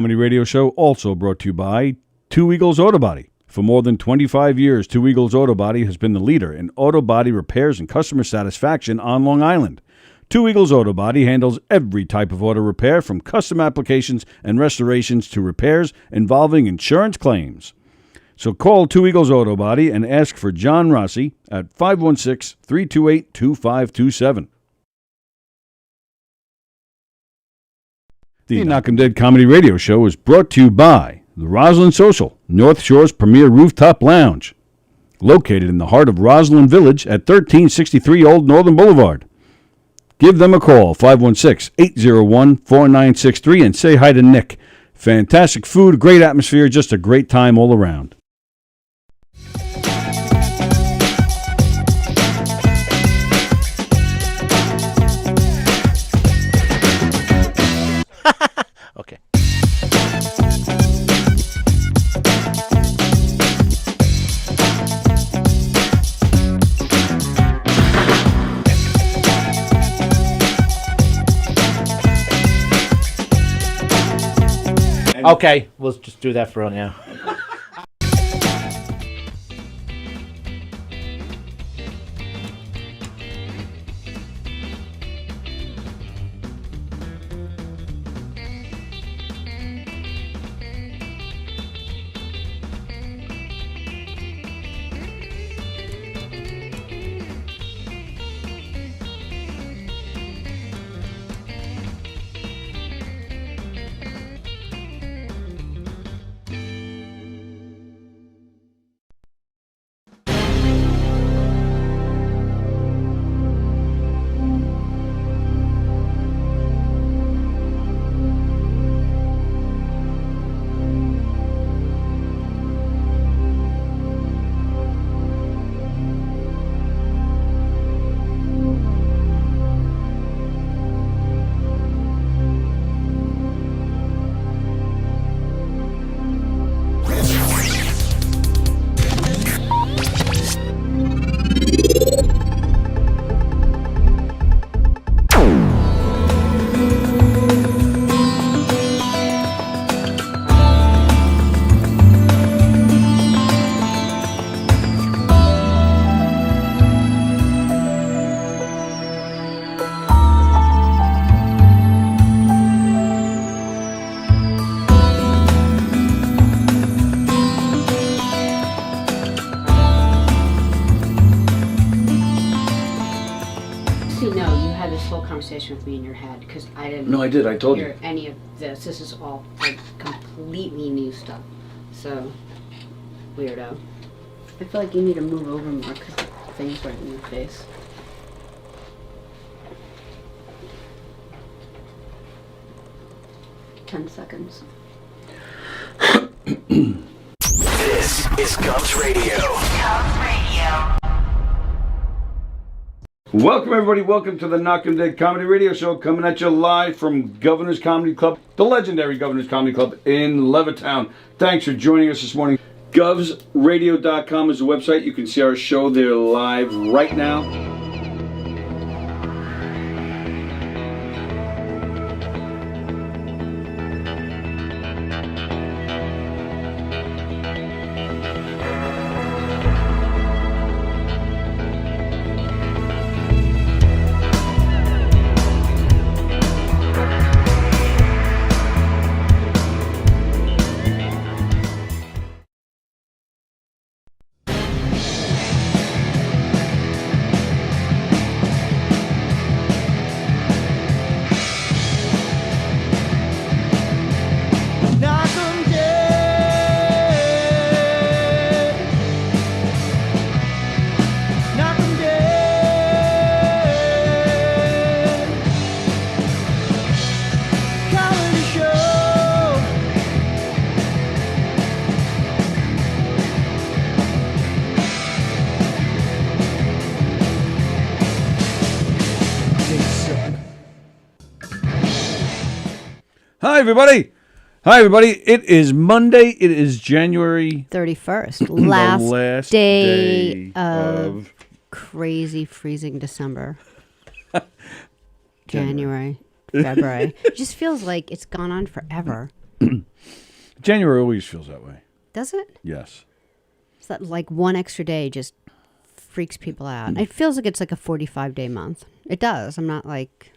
Comedy Radio Show also brought to you by Two Eagles Auto Body. For more than 25 years, Two Eagles Auto Body has been the leader in auto body repairs and customer satisfaction on Long Island. Two Eagles Auto Body handles every type of auto repair, from custom applications and restorations to repairs involving insurance claims. So call Two Eagles Auto Body and ask for John Rossi at 516-328-2527. The Knockem Dead Comedy Radio Show is brought to you by the Roslyn Social, North Shore's premier rooftop lounge, located in the heart of Roslyn Village at 1363 Old Northern Boulevard. Give them a call, 516-801-4963, and say hi to Nick. Fantastic food, great atmosphere, just a great time all around. Okay. Okay, we'll just do that for now. With me in your head, because I didn't. No, I did. I told hear you. Any of this. This is all like completely new stuff. So weirdo. I feel like you need to move over more because the thing's right in your face. $10 seconds. This is Cubs Radio. Cubs Radio. Welcome, everybody. Welcome to the Knockem Dead Comedy Radio Show, coming at you live from Governor's Comedy Club, the legendary Governor's Comedy Club in Levittown. Thanks for joining us this morning. GovsRadio.com is the website. You can see our show there live right now. Hi, everybody. Hi, everybody. It is Monday. It is January 31st. last day day of crazy freezing December. January, February. It just feels like it's gone on forever. January always feels that way. Does it? Yes. It's that like one extra day just freaks people out. It feels like it's like a 45-day month. It does. I'm not like...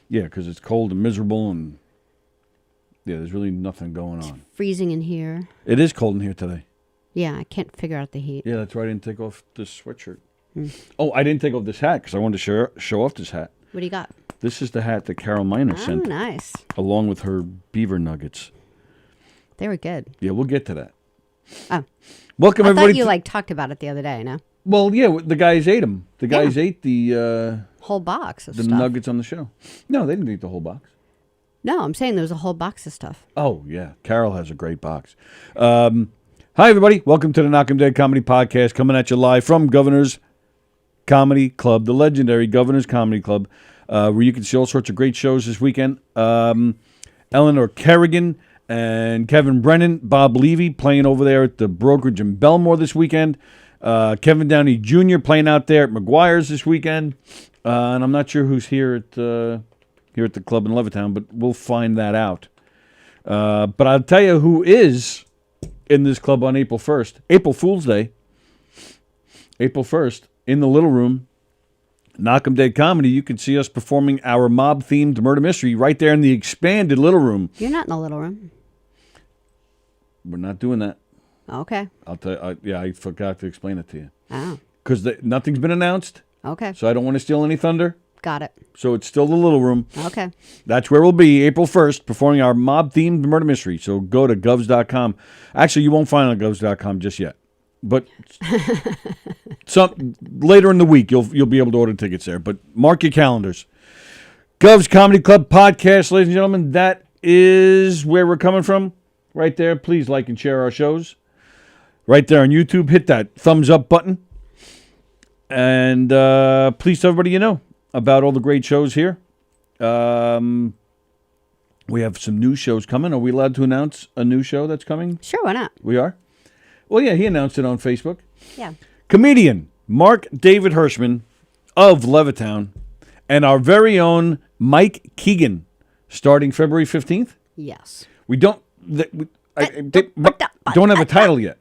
Yeah, because it's cold and miserable and... Yeah, there's really nothing going on. Freezing in here. It is cold in here today. Yeah, I can't figure out the heat. Yeah, that's why I didn't take off this sweatshirt. Oh, I didn't take off this hat because I wanted to show off this hat. What do you got? This is the hat that Carol Miner Oh, sent, nice. along with her beaver nuggets. They were good. Yeah, we'll get to that. Oh. Welcome, I everybody. thought you like talked about it the other day, no? Well, yeah, the guys ate them. The guys ate the Whole box of the stuff. nuggets on the show. No, they didn't eat the whole box. No, I'm saying there was a whole box of stuff. Oh, yeah. Carol has a great box. Hi, everybody. Welcome to the Knockem Dead Comedy Podcast, coming at you live from Governor's Comedy Club, the legendary Governor's Comedy Club, where you can see all sorts of great shows this weekend. Eleanor Kerrigan and Kevin Brennan, Bob Levy playing over there at the Brokerage in Belmore this weekend. Kevin Downey Jr. playing out there at McGuire's this weekend. And I'm not sure who's here at the club in Levittown, but we'll find that out. But I'll tell you who is in this club on April 1st. April Fool's Day. April 1st, in the Little Room, Knockem Dead Comedy. You can see us performing our mob-themed murder mystery right there in the expanded Little Room. You're not in the little room. We're not doing that. Okay. I'll tell you. I forgot to explain it to you. Oh. Because nothing's been announced, Okay. so I don't want to steal any thunder. Got it. So it's still the Little Room. Okay. That's where we'll be April 1st, performing our mob-themed murder mystery. So go to govs.com. Actually, you won't find it on govs.com just yet. But later in the week, you'll be able to order tickets there. But mark your calendars. Gov's Comedy Club Podcast, ladies and gentlemen. That is where we're coming from. Right there. Please like and share our shows. Right there on YouTube. Hit that thumbs up button. And please tell everybody you know about all the great shows here. We have some new shows coming. Are we allowed to announce a new show that's coming? Sure, why not? We are? Well, yeah, he announced it on Facebook. Yeah. Comedian Mark David Hirschman of Levittown and our very own Mike Keegan starting February 15th. Yes. We don't don't have a title yet.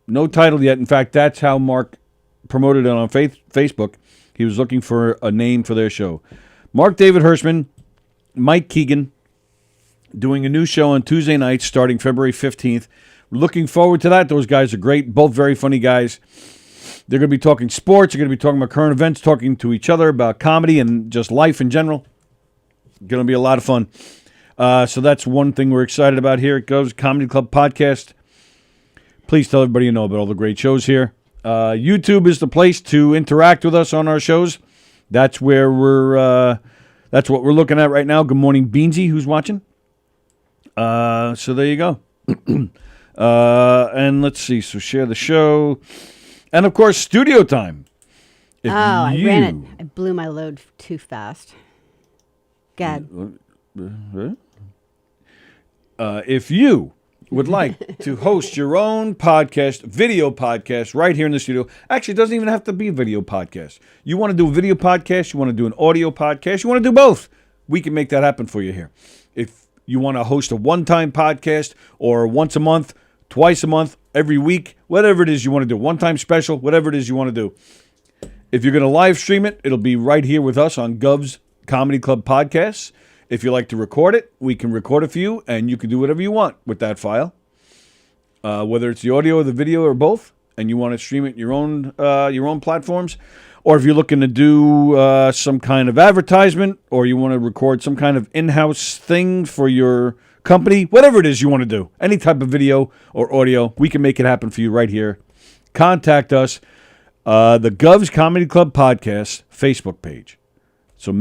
No title yet. In fact, that's how Mark promoted it on Facebook. He was looking for a name for their show. Mark David Hirschman, Mike Keegan, doing a new show on Tuesday nights starting February 15th. We're looking forward to that. Those guys are great. Both very funny guys. They're going to be talking sports. They're going to be talking about current events, talking to each other about comedy and just life in general. Going to be a lot of fun. So that's one thing we're excited about here. It goes Comedy Club Podcast. Please tell everybody you know about all the great shows here. YouTube is the place to interact with us on our shows. That's where that's what we're looking at right now. Good morning, Beansy, who's watching. So there you go. And let's see. So share the show. And, of course, studio time. I ran it. I blew my load too fast. God. If you would like to host your own podcast, video podcast, right here in the studio. Actually, it doesn't even have to be a video podcast. You want to do a video podcast, you want to do an audio podcast, you want to do both. We can make that happen for you here. If you want to host a one-time podcast or once a month, twice a month, every week, whatever it is you want to do, one-time special, whatever it is you want to do. If you're going to live stream it, it'll be right here with us on Gov's Comedy Club Podcasts. If you like to record it, we can record it for you, and you can do whatever you want with that file, whether it's the audio or the video or both, and you want to stream it in your own platforms, or if you're looking to do some kind of advertisement, or you want to record some kind of in-house thing for your company, whatever it is you want to do, any type of video or audio, we can make it happen for you right here. Contact us, the Gov's Comedy Club Podcast Facebook page. So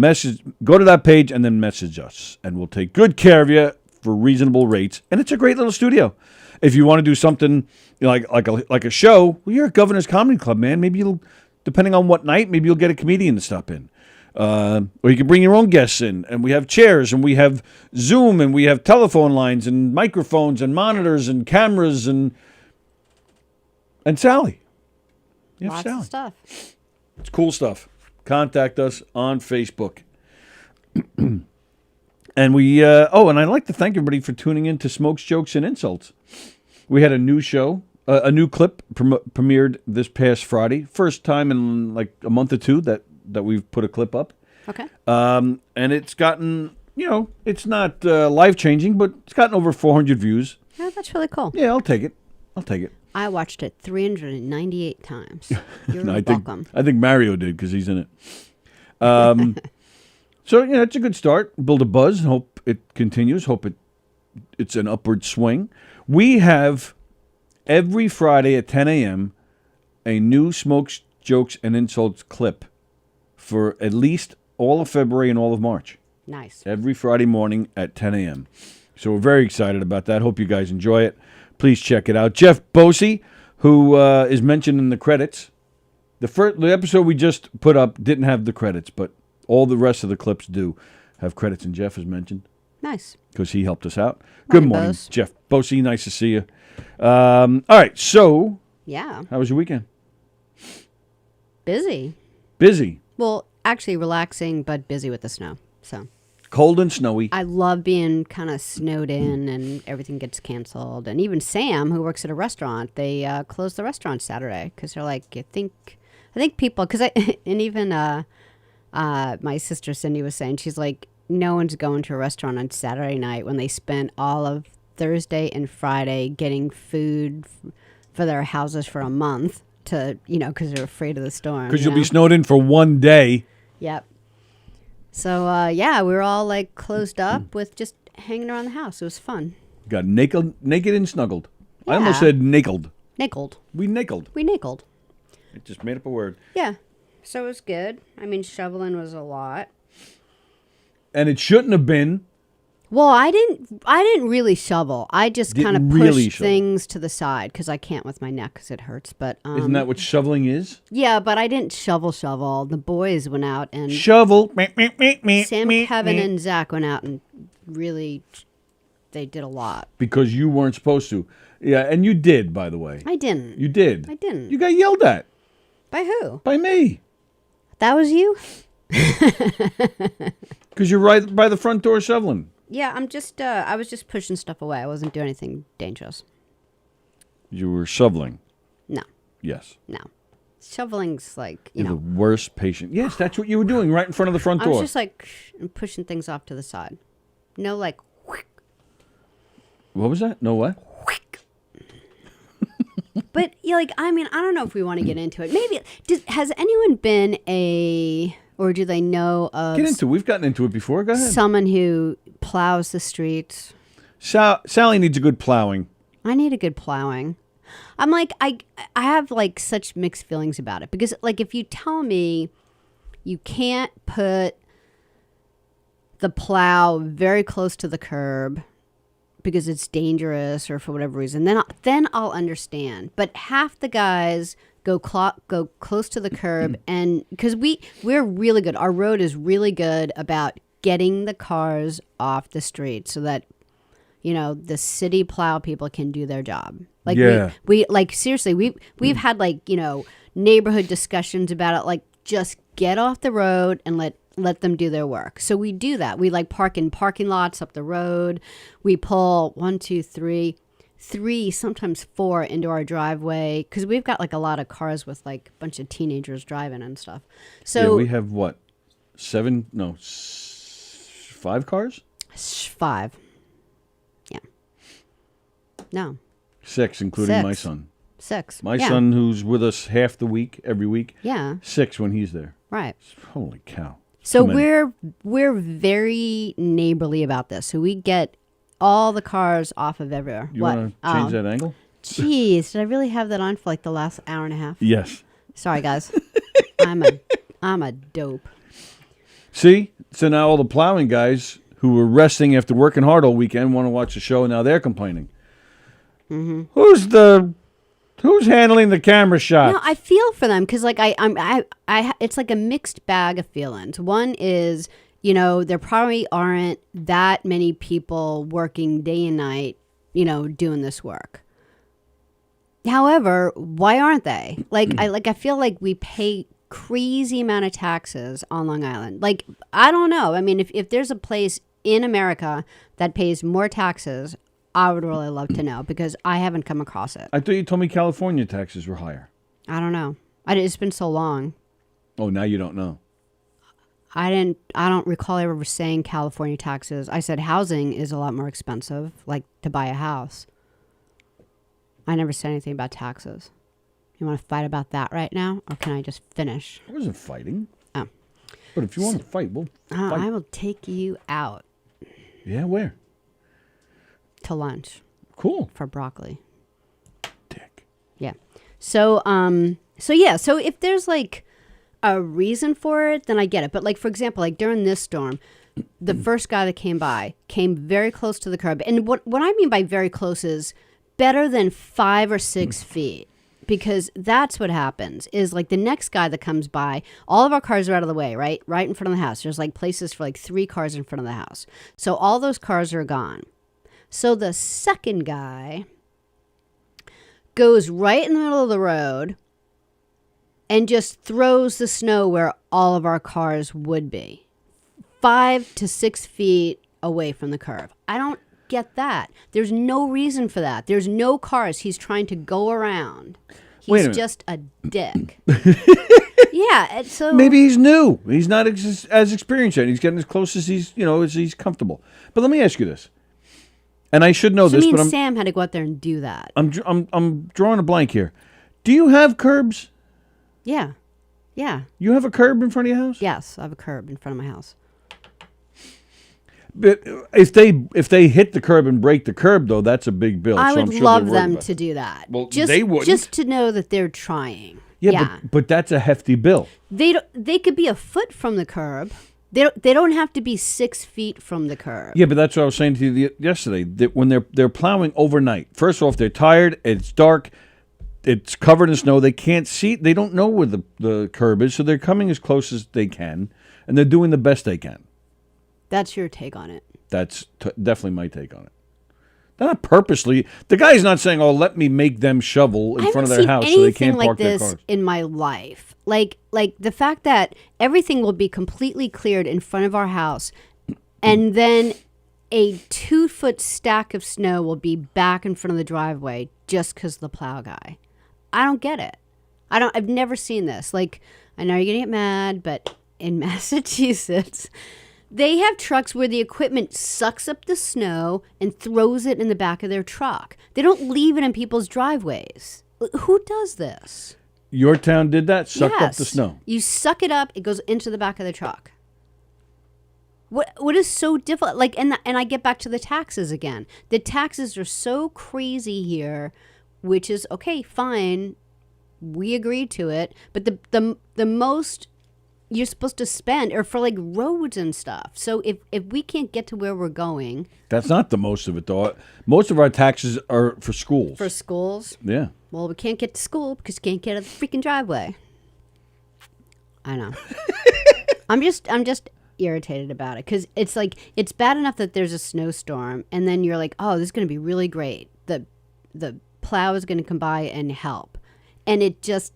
go to that page and then message us, and we'll take good care of you for reasonable rates. And it's a great little studio. If you want to do something like a show, well, you're at Governor's Comedy Club, man. Maybe you'll, depending on what night, maybe you'll get a comedian to stop in, or you can bring your own guests in. And we have chairs, and we have Zoom, and we have telephone lines, and microphones, and monitors, and cameras, and Sallie. You have Lots Sallie. of stuff. It's cool stuff. Contact us on Facebook. And and I'd like to thank everybody for tuning in to Smokes, Jokes, and Insults. We had a new show, a new clip premiered this past Friday. First time in like a month or two that we've put a clip up. Okay. And it's gotten, it's not life-changing, but it's gotten over 400 views. Yeah, that's really cool. Yeah, I'll take it. I watched it 398 times. You're No, welcome. I think Mario did because he's in it. So, it's a good start. Build a buzz and hope it continues. Hope it's an upward swing. We have every Friday at 10 a.m. a new Smokes, Jokes, and Insults clip for at least all of February and all of March. Nice. Every Friday morning at 10 a.m. So we're very excited about that. Hope you guys enjoy it. Please check it out. Jeff Bosey, who is mentioned in the credits. The episode we just put up didn't have the credits, but all the rest of the clips do have credits, and Jeff is mentioned. Nice. Because he helped us out. Good morning, Bose. Jeff Bosey. Nice to see you. All right, so Yeah. how was your weekend? Busy. Busy. Well, actually relaxing, but busy with the snow. So Cold and snowy. I love being kind of snowed in and everything gets canceled. And even Sam, who works at a restaurant, they closed the restaurant Saturday because they're like, I think people, because and even my sister Cindy was saying, she's like, no one's going to a restaurant on Saturday night when they spent all of Thursday and Friday getting food for their houses for a month to, because they're afraid of the storm. Because you'll be snowed in for one day. Yep. So, we were all like closed up with just hanging around the house. It was fun. Got naked and snuggled. I Yeah. almost said nakled. Nakled. We nakled. We nakled. I just made up a word. Yeah. So it was good. I mean, shoveling was a lot. And it shouldn't have been. Well, I didn't really shovel. I just kind of pushed really shovel. things to the side because I can't with my neck because it hurts. But Isn't that what shoveling is? yeah, but I didn't shovel. The boys went out and Shovel. Sam, Kevin, and Zach went out and really, they did a lot. Because you weren't supposed to. Yeah, and you did, by the way. I didn't. You did. I didn't. You got yelled at. By who? By me. That was you? Because you're right by the front door shoveling. Yeah, I was just pushing stuff away. I wasn't doing anything dangerous. You were shoveling. No, Yes. no. Shoveling's like, You're the worst patient. Yes, that's what you were doing right in front of the front I door. was just like pushing things off to the side. No, like, What was that? No what? but I don't know if we want to get into it. Maybe, has anyone been or do they know of Get into it. We've gotten into it before. Go ahead. someone who plows the streets? Sally needs a good plowing. I need a good plowing. I'm like, I have like such mixed feelings about it because like if you tell me you can't put the plow very close to the curb because it's dangerous or for whatever reason, then I'll understand. But half the guys go close to the curb, and because we're really good, our road is really good about getting the cars off the street so that the city plow people can do their job. Like Yeah. we like seriously, we've had like neighborhood discussions about it. Like just get off the road and let them do their work. So we do that. We like park in parking lots up the road. We pull 1, 2, 3, sometimes 4 into our driveway because we've got like a lot of cars with like a bunch of teenagers driving and stuff. So Yeah, we have what? 5 cars? 5. Yeah. No. 6, including my 6. son. 6. My Yeah. son, who's with us half the week, every week. Yeah. 6 when he's there. Right. Holy cow. So Too many. we're very neighborly about this. So we get all the cars off of everywhere. You want to change that angle? Jeez, did I really have that on for like the last hour and a half? Yes. Sorry, guys. I'm a dope. See? So now all the plowing guys who were resting after working hard all weekend want to watch the show, and now they're complaining. Mm-hmm. Who's handling the camera shots? No, I feel for them because like I it's like a mixed bag of feelings. One is there probably aren't that many people working day and night doing this work. However, why aren't they? I feel like we pay crazy amount of taxes on Long Island. Like I don't know. I mean, if there's a place in America that pays more taxes, I would really love to know because I haven't come across it. I thought you told me California taxes were higher. I don't know. It's been so long. Oh, now you don't know. I don't recall ever saying California taxes. I said housing is a lot more expensive, like to buy a house. I never said anything about taxes. You want to fight about that right now, or can I just finish? I wasn't fighting. Oh. But if you want to fight, we'll fight. I will take you out Yeah, where? to lunch Cool. for broccoli. Dick. Yeah. So if there's like a reason for it, then I get it. But like, for example, like during this storm, the first guy that came by came very close to the curb. And what I mean by very close is better than 5 or 6 feet. Because that's what happens is like the next guy that comes by, all of our cars are out of the way, right? Right in front of the house. There's like places for like 3 cars in front of the house. So all those cars are gone. So the second guy goes right in the middle of the road and just throws the snow where all of our cars would be. 5 to 6 feet away from the curve. I don't get that. There's no reason for that. There's no cars he's trying to go around. Wait a He's minute. just a dick. Yeah, and so Maybe he's new. He's not as experienced yet. He's getting as close as he's comfortable. But let me ask you this. And I should know so this, me but and Sam had to go out there and do that. I'm drawing a blank here. Do you have curbs? Yeah. You have a curb in front of your house? Yes, I have a curb in front of my house. But if they hit the curb and break the curb, though, that's a big bill. I so would I'm sure love they're worried them about to it. do that. Well, just, they wouldn't. Just to know that they're trying. Yeah. But that's a hefty bill. They could be a foot from the curb. They don't have to be 6 feet from the curb. Yeah, but that's what I was saying to you yesterday. That when they're plowing overnight, first off, they're tired. It's dark. It's covered in snow. They can't see. They don't know where the curb is, so they're coming as close as they can, and they're doing the best they can. That's your take on it. That's definitely my take on it. They're not purposely. The guy's not saying, "Oh, let me make them shovel in front of their house so they can't park their cars." In my life, like the fact that everything will be completely cleared in front of our house, and then a 2-foot stack of snow will be back in front of the driveway just because the plow guy. I don't get it. I've never seen this. Like, I know you're gonna get mad, but in Massachusetts, they have trucks where the equipment sucks up the snow and throws it in the back of their truck. They don't leave it in people's driveways. Who does this? Your town did that? Sucked up the Yes. snow. You suck it up, it goes into the back of the truck. What is so difficult? Like, and I get back to the taxes again. The taxes are so crazy here, which is okay, fine. We agreed to it, but the most you're supposed to spend are for like roads and stuff. So if we can't get to where we're going That's not the most of it, though. Most of our taxes are for schools. for schools, Yeah. well, we can't get to school because you can't get out of the freaking driveway. I know. I'm just irritated about it because it's like it's bad enough that there's a snowstorm and then you're like, oh, this is going to be really great. The plow is going to come by and help, and it just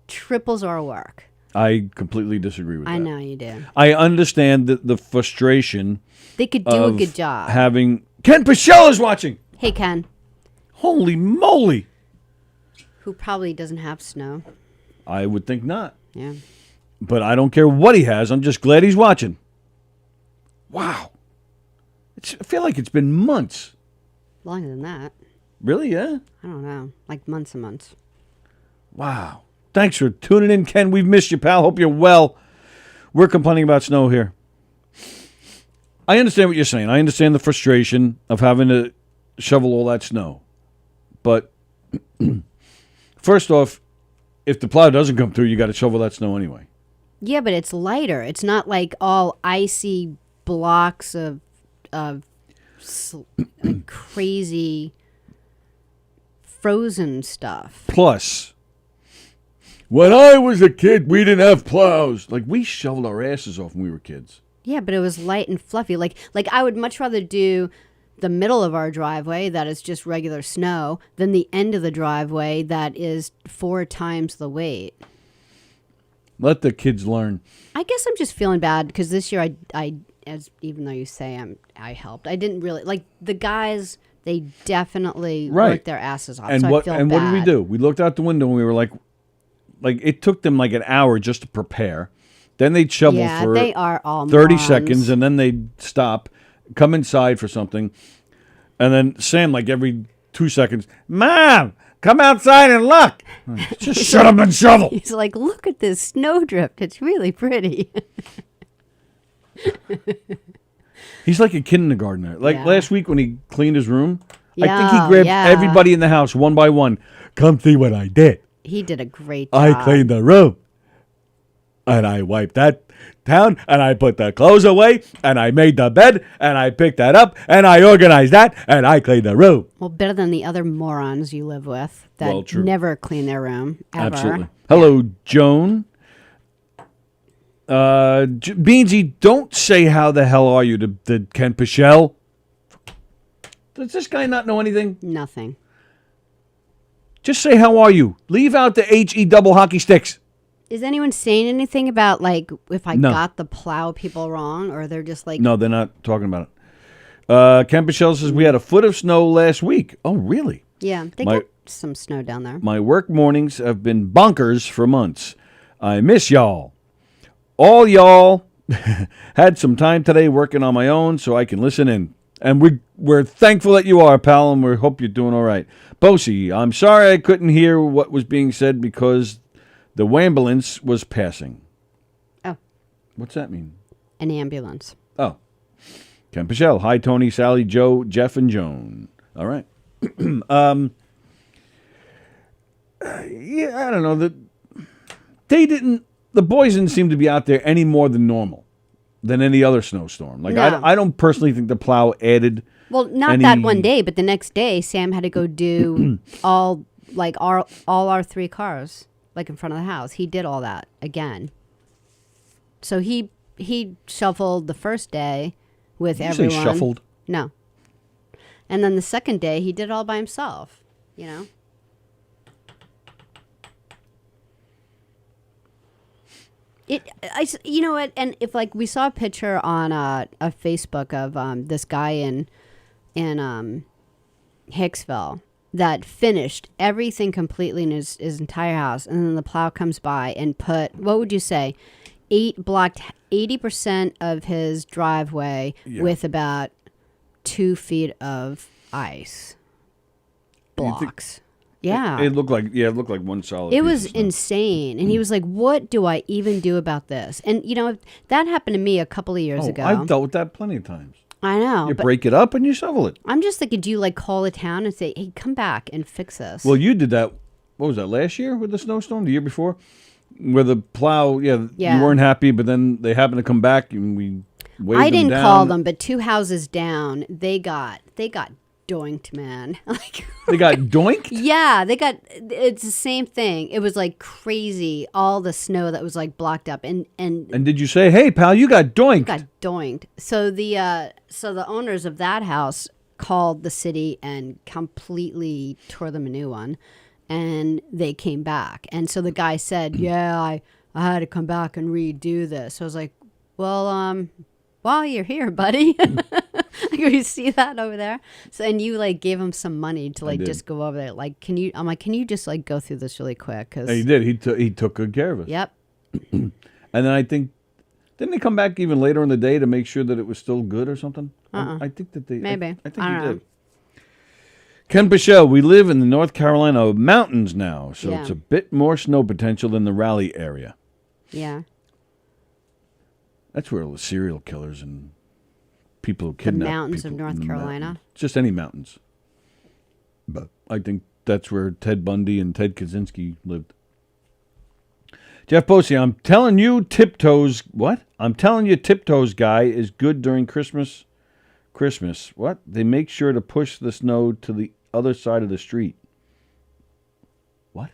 triples our work. I completely disagree with that. I know you do. I understand the frustration. They could do a of good job. Having Ken Pichelle is watching. Hey, Ken, Holy moly! who probably doesn't have snow. I would think not, Yeah. but I don't care what he has. I'm just glad he's watching. Wow, I feel like it's been months. Longer than that. Really? Yeah. I don't know. Like months and months. Wow. Thanks for tuning in, Ken. We've missed you, pal. Hope you're well. We're complaining about snow here. I understand what you're saying. I understand the frustration of having to shovel all that snow. But first off, if the plow doesn't come through, you got to shovel that snow anyway. Yeah, but it's lighter. It's not like all icy blocks of like crazy frozen stuff. Plus, when I was a kid, we didn't have plows. Like, we shoveled our asses off when we were kids. Yeah, but it was light and fluffy. Like I would much rather do the middle of our driveway that is just regular snow than the end of the driveway that is 4 times the weight. Let the kids learn. I guess I'm just feeling bad because this year I as even though you say I helped, I didn't really like the guys. They definitely Right. worked their asses off. And so what I feel and bad. what did we do? We looked out the window and we were like it took them like an hour just to prepare. Then they'd shovel Yeah, for they are all 30 morons. seconds, and then they'd stop, come inside for something, and then Sam, like every 2 seconds, Mom, come outside and look. Just shut up and shovel. He's like, look at this snowdrift. It's really pretty. He's like a kindergartner. Like Yeah. last week when he cleaned his room, I think Yeah, he grabbed yeah. everybody in the house one by one. Come see what I did. He did a great job. I cleaned the room. And I wiped that down, and I put the clothes away, and I made the bed, and I picked that up, and I organized that, and I cleaned the room. Well, better than the other morons you live with that Well, true. never clean their room ever. Absolutely. Hello, Joan. Beansy, don't say how the hell are you to Ken Pichelle. Does this guy not know anything? Nothing. Just say how are you. Leave out the HE double hockey sticks. Is anyone saying anything about like if I No. got the plow people wrong, or they're just like No, they're not talking about it. Ken Pichelle says we had a foot of snow last week. Oh, really? yeah, they My- got some snow down there. My work mornings have been bonkers for months. I miss y'all. All y'all had some time today working on my own so I can listen in. And we're thankful that you are, pal, and we hope you're doing all right. Bosie, I'm sorry I couldn't hear what was being said because the ambulance was passing. Oh, What's that mean? an ambulance. Oh. Ken Pichelle. Hi, Tony, Sally, Joe, Jeff, and Joan. All right. Yeah, I don't know. The boys didn't seem to be out there any more than normal than any other snowstorm. Like, No. I don't personally think the plow added. Well, not that one day, but the next day, Sam had to go do all our 3 cars, like in front of the house. He did all that again. So he shuffled the first day with Did you say everyone. shuffled? No. And then the second day, he did it all by himself. You know. You know what? And if like we saw a picture on a Facebook of this guy in Hicksville that finished everything completely in his entire house, and then the plow comes by and put, what would you say, blocked 80% of his driveway with about 2 feet of ice blocks. Yeah. It looked like one solid. It piece was of snow. insane. And he was like, what do I even do about this? And, you know, that happened to me a couple of years ago. I've dealt with that plenty of times. I know. You But break it up and you shovel it. I'm just thinking, do you like call the town and say, hey, come back and fix this? Well, you did that. What was that, last year with the snowstorm? The year before? Where the plow, you weren't happy, but then they happened to come back and we waved I them didn't down. call them, but 2 houses down, they got doinked, man. Like, They got doinked? yeah, it's the same thing. It was like crazy, all the snow that was like blocked up, and And did you say, hey, pal, you got doinked? got doinked. So the owners of that house called the city and completely tore them a new one, and they came back. And so the guy said, yeah, I had to come back and redo this. So I was like, well, while you're here, buddy. You see that over there? So, and you like gave him some money to like did. just go over there. Like, I'm like, can you just like go through this really quick? Cause And he did. He took good care of us. yep. And then I think, didn't they come back even later in the day to make sure that it was still good or something? I think that they. Maybe. I think I he don't know. did. Ken Pichelle, we live in the North Carolina mountains now, so Yeah. it's a bit more snow potential than the Raleigh area. Yeah. That's where all the serial killers and people who kidnap mountains of people in North the Carolina? mountains. Just any mountains. But I think that's where Ted Bundy and Ted Kaczynski lived. Jeff Posey, I'm telling you, Tiptoes. What? I'm telling you, Tiptoes guy is good during Christmas. Christmas. What? They make sure to push the snow to the other side of the street. What?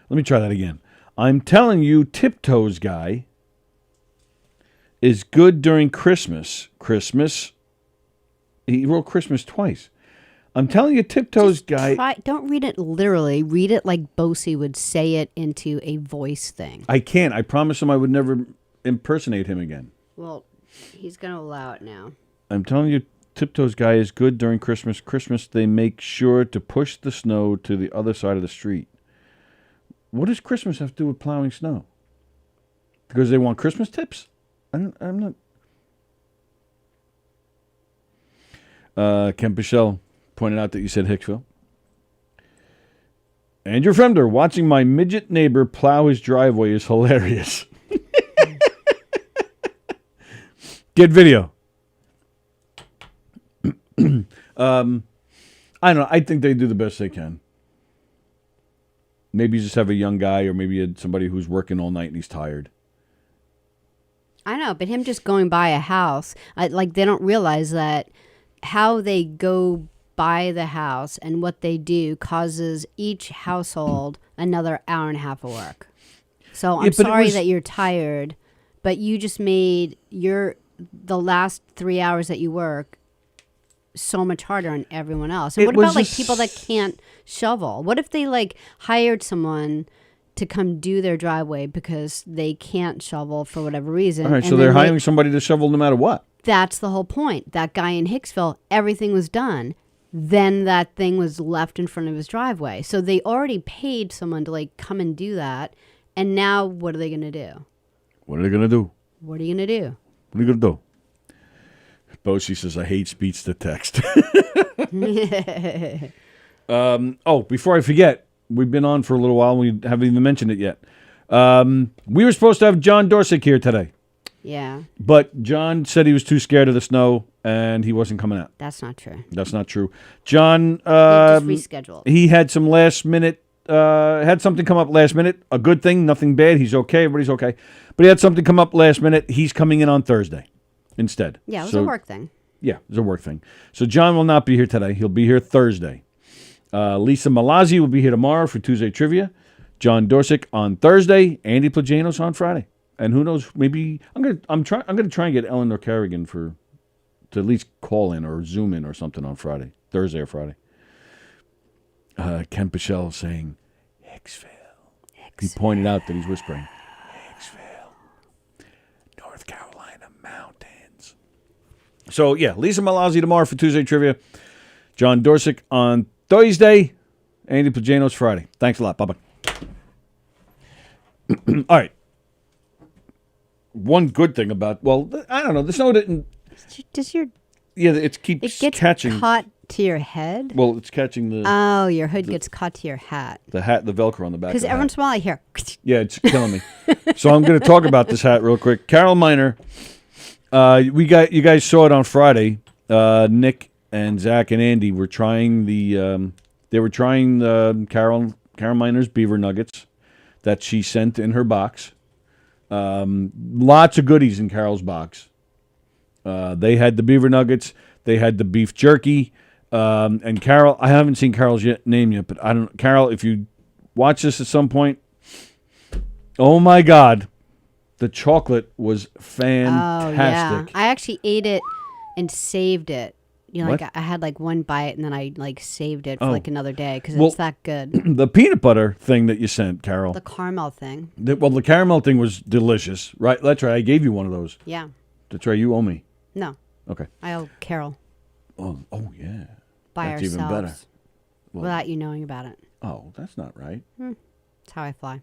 Let me try that again. I'm telling you, Tiptoes guy is good during Christmas. Christmas. He wrote Christmas twice. I'm telling you, Tiptoes guy. Don't read it literally. Read it like Bosey would say it into a voice thing. I can't. I promised him I would never impersonate him again. Well, He's going to allow it now. I'm telling you, Tiptoes guy is good during Christmas. Christmas, they make sure to push the snow to the other side of the street. What does Christmas have to do with plowing snow? Because they want Christmas tips? I'm not. Ken Pichelle pointed out that you said Hicksville. Andrew Fremder, watching my midget neighbor plow his driveway is hilarious. Get video. I don't know. I think they do the best they can. Maybe you just have a young guy, or maybe you had somebody who's working all night and he's tired. I know, but him just going by a house, like they don't realize that how they go by the house and what they do causes each household another hour and a half of work. So I'm sorry that you're tired, but you just made the last 3 hours that you work so much harder on everyone else. And what about like people that can't shovel? What if they like hired someone to come do their driveway because they can't shovel for whatever reason? All right, so they're hiring somebody to shovel no matter what. That's the whole point. That guy in Hicksville, everything was done. Then that thing was left in front of his driveway. So they already paid someone to like come and do that. And now what are they going to do? What are they going to do? What are you going to do? What are you going to do? Boshi says, I hate speech to text. Before I forget, we've been on for a little while. We haven't even mentioned it yet. We were supposed to have John Dorsick here today. Yeah. But John said he was too scared of the snow, and he wasn't coming out. That's not true. That's not true. John, He just rescheduled. He had some last minute, had something come up last minute. A good thing, nothing bad. He's okay. Everybody's okay. But he had something come up last minute. He's coming in on Thursday instead. Yeah, it was a work thing. Yeah, it was a work thing. So John will not be here today. He'll be here Thursday. Lisa Malazzi will be here tomorrow for Tuesday Trivia. John Dorsick on Thursday. Andy Plajanos on Friday. And who knows? Maybe I'm gonna try and get Eleanor Carrigan to at least call in or Zoom in or something on Friday, Thursday or Friday. Ken Pichelle saying Hicksville. He pointed out that he's whispering Hicksville, North Carolina mountains. So yeah, Lisa Malazzi tomorrow for Tuesday Trivia. John Dorsick on Thursday. Andy Plajanos Friday. Thanks a lot. Bye bye. All right. One good thing about, I don't know, the snow didn't. Does your it keeps catching. Caught to your head? Well, it's catching the. Oh, your hood gets caught to your hat. The hat, the Velcro on the back. Because every once in a while I hear. Yeah, it's killing me. So I'm going to talk about this hat real quick. Carol Miner, you guys saw it on Friday. Nick and Zach and Andy were trying Carol Miner's beaver nuggets that she sent in her box. Lots of goodies in Carol's box. They had the beaver nuggets. They had the beef jerky. And Carol, I haven't seen Carol's name yet, but Carol, if you watch this at some point, oh my God, the chocolate was fantastic. Oh, yeah. I actually ate it and saved it. You know, What? like I had like one bite and then I like saved it for like another day because it's that good. The peanut butter thing that you sent, Carol. The caramel thing. The caramel thing was delicious, right? That's right. I gave you one of those. Yeah. That's right. You owe me. No. Okay. I owe Carol Oh yeah. by That's ourselves even better. Well, without you knowing about it. oh, that's not right. That's how I fly.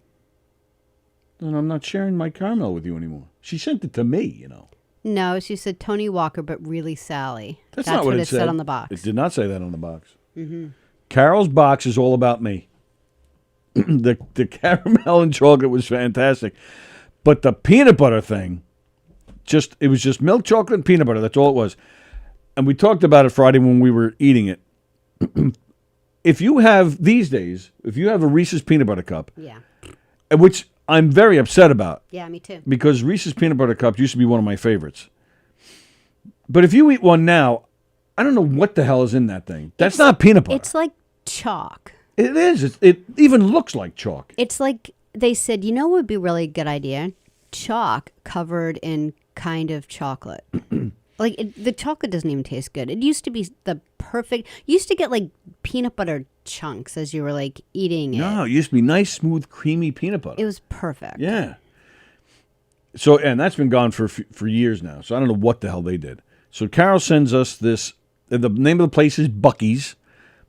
Then I'm not sharing my caramel with you anymore. She sent it to me, you know. No, she said Tony Walker, but really Sallie. That's not what it said on the box. It did not say that on the box. Mm-hmm. Carol's box is all about me. the caramel and chocolate was fantastic. But the peanut butter thing, it was just milk chocolate and peanut butter. That's all it was. And we talked about it Friday when we were eating it. If you have a Reese's peanut butter cup, Yeah. which I'm very upset about. Yeah, me too. Because Reese's peanut butter cups used to be one of my favorites. But if you eat one now, I don't know what the hell is in that thing. That's not peanut butter. It's like chalk. It is. It even looks like chalk. It's like they said, you know what would be really a good idea? Chalk covered in kind of chocolate. The chocolate doesn't even taste good. It used to be the perfect. You used to get like peanut butter chunks as you were like eating it. No, it used to be nice, smooth, creamy peanut butter. It was perfect. Yeah. So, and that's been gone for years now. So I don't know what the hell they did. So Carol sends us this. The name of the place is Buc-ee's.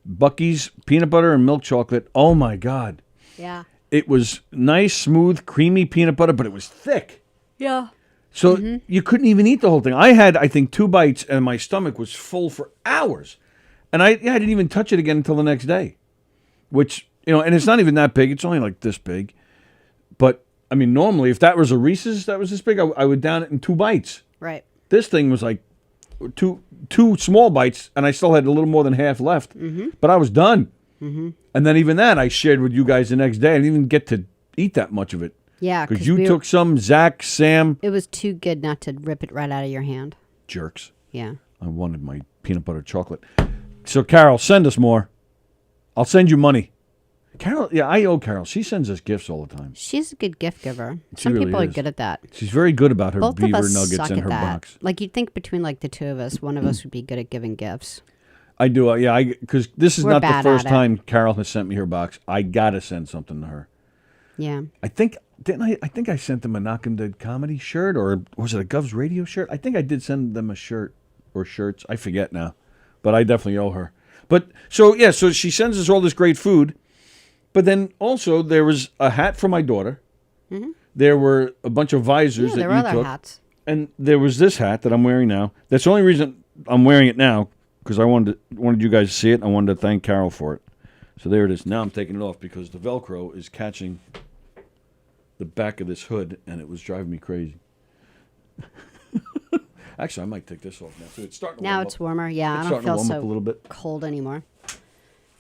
Buc-ee's peanut butter and milk chocolate. Oh my God. Yeah. It was nice, smooth, creamy peanut butter, but it was thick. Yeah. So you couldn't even eat the whole thing. I had, I think, 2 bites, and my stomach was full for hours. And I didn't even touch it again until the next day. Which, and it's not even that big. It's only like this big. But, I mean, normally, if that was a Reese's that was this big, I would down it in 2 bites. Right. This thing was like two small bites, and I still had a little more than half left. But I was done. And then even that, I shared with you guys the next day. I didn't even get to eat that much of it. Yeah. Because you took some, Zach, Sam. It was too good not to rip it right out of your hand. Jerks. Yeah. I wanted my peanut butter chocolate. So, Carol, send us more. I'll send you money. Carol, yeah, I owe Carol. She sends us gifts all the time. She's a good gift giver. She Some really people is. are good at that. She's very good about her Both beaver of us nuggets suck in at her that. box. Like, you'd think between, like, the two of us, one of us would be good at giving gifts. I do, yeah, because this is We're not the bad first at it. time Carol has sent me her box. I got to send something to her. Yeah. I think, didn't I? I think I sent them a Knockem Dead comedy shirt, or was it a Gov's radio shirt? I think I did send them a shirt or shirts. I forget now, but I definitely owe her. But so she sends us all this great food, but then also there was a hat for my daughter. There were a bunch of visors Yeah, that there were you other took, hats. and there was this hat that I'm wearing now. That's the only reason I'm wearing it now, because I wanted you guys to see it. I wanted to thank Carol for it. So there it is. Now I'm taking it off because the Velcro is catching the back of this hood, and it was driving me crazy. Actually, I might take this off now too. It's starting to Now warm it's up. warmer. Yeah, It's I don't starting to feel warm so up a little bit. cold anymore.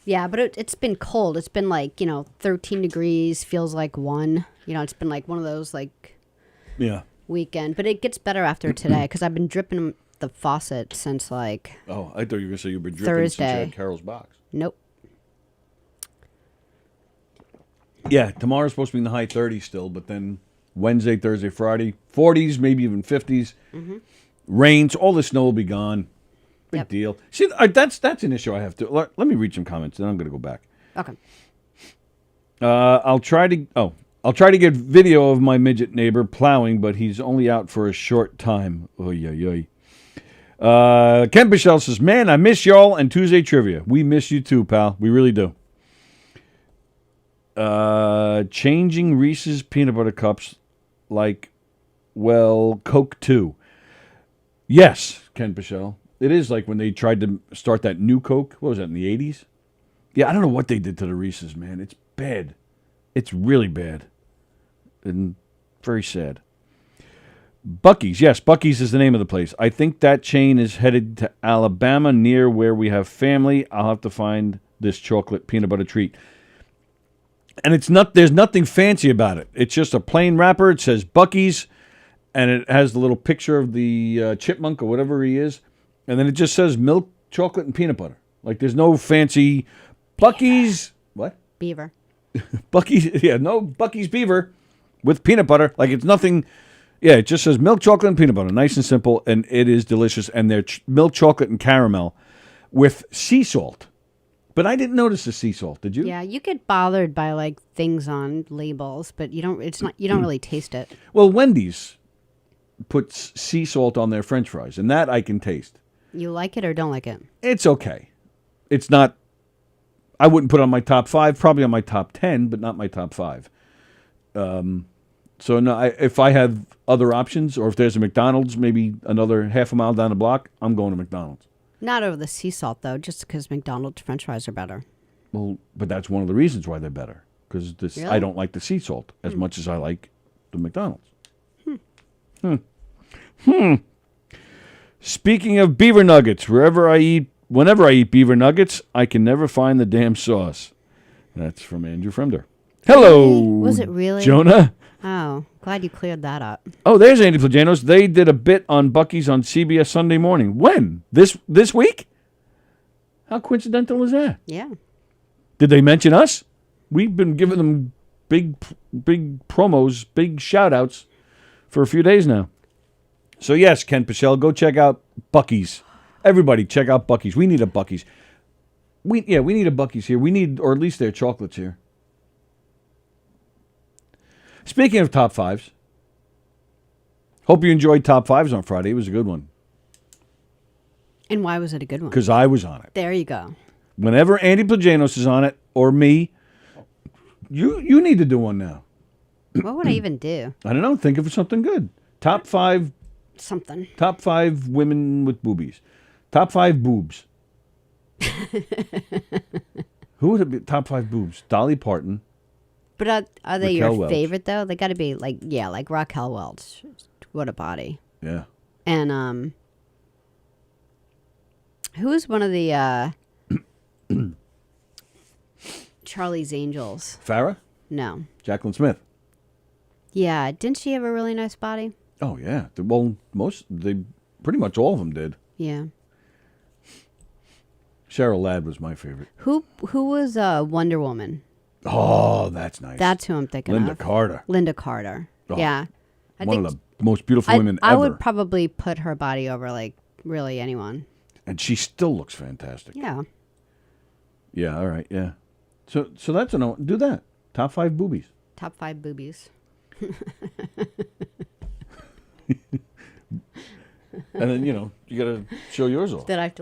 Yeah, but it's been cold. It's been like, 13 degrees, feels like 1. It's been like one of those like Yeah. weekend. But it gets better after today because I've been dripping the faucet since like, Oh, I thought you were gonna say you've been dripping since you Thursday. had Carol's box. nope. Yeah, tomorrow's supposed to be in the high 30s still, but then Wednesday, Thursday, Friday, 40s, maybe even 50s. Rains, all the snow will be gone. Big Yep. deal. See, that's an issue I have to. Let me read some comments, then I'm going to go back. Okay. I'll try to get video of my midget neighbor plowing, but he's only out for a short time. Oy, oy, oy. Ken Bichelle says, "Man, I miss y'all and Tuesday trivia. We miss you too, pal. We really do." Changing Reese's peanut butter cups like, well, Coke too. Yes, Ken Bichelle. It is like when they tried to start that new Coke. What was that, in the 80s? Yeah, I don't know what they did to the Reese's, man. It's bad. It's really bad. And very sad. Buc-ee's. Yes, Buc-ee's is the name of the place. I think that chain is headed to Alabama near where we have family. I'll have to find this chocolate peanut butter treat. And there's nothing fancy about it. It's just a plain wrapper. It says Buc-ee's, and it has the little picture of the chipmunk or whatever he is. And then it just says milk, chocolate, and peanut butter. Like, there's no fancy Buc-ee's. What? Beaver. Buc-ee's, yeah, no Buc-ee's beaver with peanut butter. Like, it's nothing. Yeah, it just says milk, chocolate, and peanut butter. Nice and simple, and it is delicious. And they're milk, chocolate, and caramel with sea salt. But I didn't notice the sea salt. Did you? Yeah, you get bothered by like things on labels, but you don't really taste it. Well, Wendy's puts sea salt on their French fries, and that I can taste. You like it or don't like it? It's okay. It's not. I wouldn't put it on my top 5. Probably on my top 10, but not my top 5. So no, if I have other options, or if there's a McDonald's, maybe another half a mile down the block, I'm going to McDonald's. Not over the sea salt though, just because McDonald's French fries are better. Well, but that's one of the reasons why they're better. Because Really? I don't like the sea salt as much as I like the McDonald's. Speaking of beaver nuggets, whenever I eat beaver nuggets, I can never find the damn sauce. That's from Andrew Fremder. Hello. Was it really? Jonah? Oh, glad you cleared that up. Oh, there's Andy Flagenos. They did a bit on Buc-ee's on CBS Sunday Morning. When? This week? How coincidental is that? Yeah. Did they mention us? We've been giving them big promos, big shout-outs for a few days now. So, yes, Ken Pichelle, go check out Buc-ee's. Everybody, check out Buc-ee's. We need a Buc-ee's. We need a Buc-ee's here. We need, or at least their chocolates here. Speaking of top 5s, Hope you enjoyed Top 5s on Friday. It was a good one. And why was it a good one? Because I was on it. There you go. Whenever Andy Plajanos is on it, or me, you need to do one now. What would I even do? I don't know. Think of something good. Top 5 Something. Top 5 women with boobies. Top 5 boobs. Who would it be? Top 5 boobs. Dolly Parton. But are they Raquel your Welch. favorite though? They got to be like like Raquel Welch. What a body. Yeah. And who was one of the Charlie's Angels? Farrah? No. Jacqueline Smith. Yeah, didn't she have a really nice body? Oh, yeah. Well, pretty much all of them did. Yeah. Cheryl Ladd was my favorite. Who was Wonder Woman? Oh, that's nice. That's who I'm thinking Linda of. Carter. Linda Carter. Oh, Yeah. One of the most beautiful women I ever. would probably put her body over like really anyone. And she still looks fantastic. Yeah. Yeah, all right, yeah. So that's do that. Top 5 boobies. Top 5 boobies. And then, you got to show yours off. That I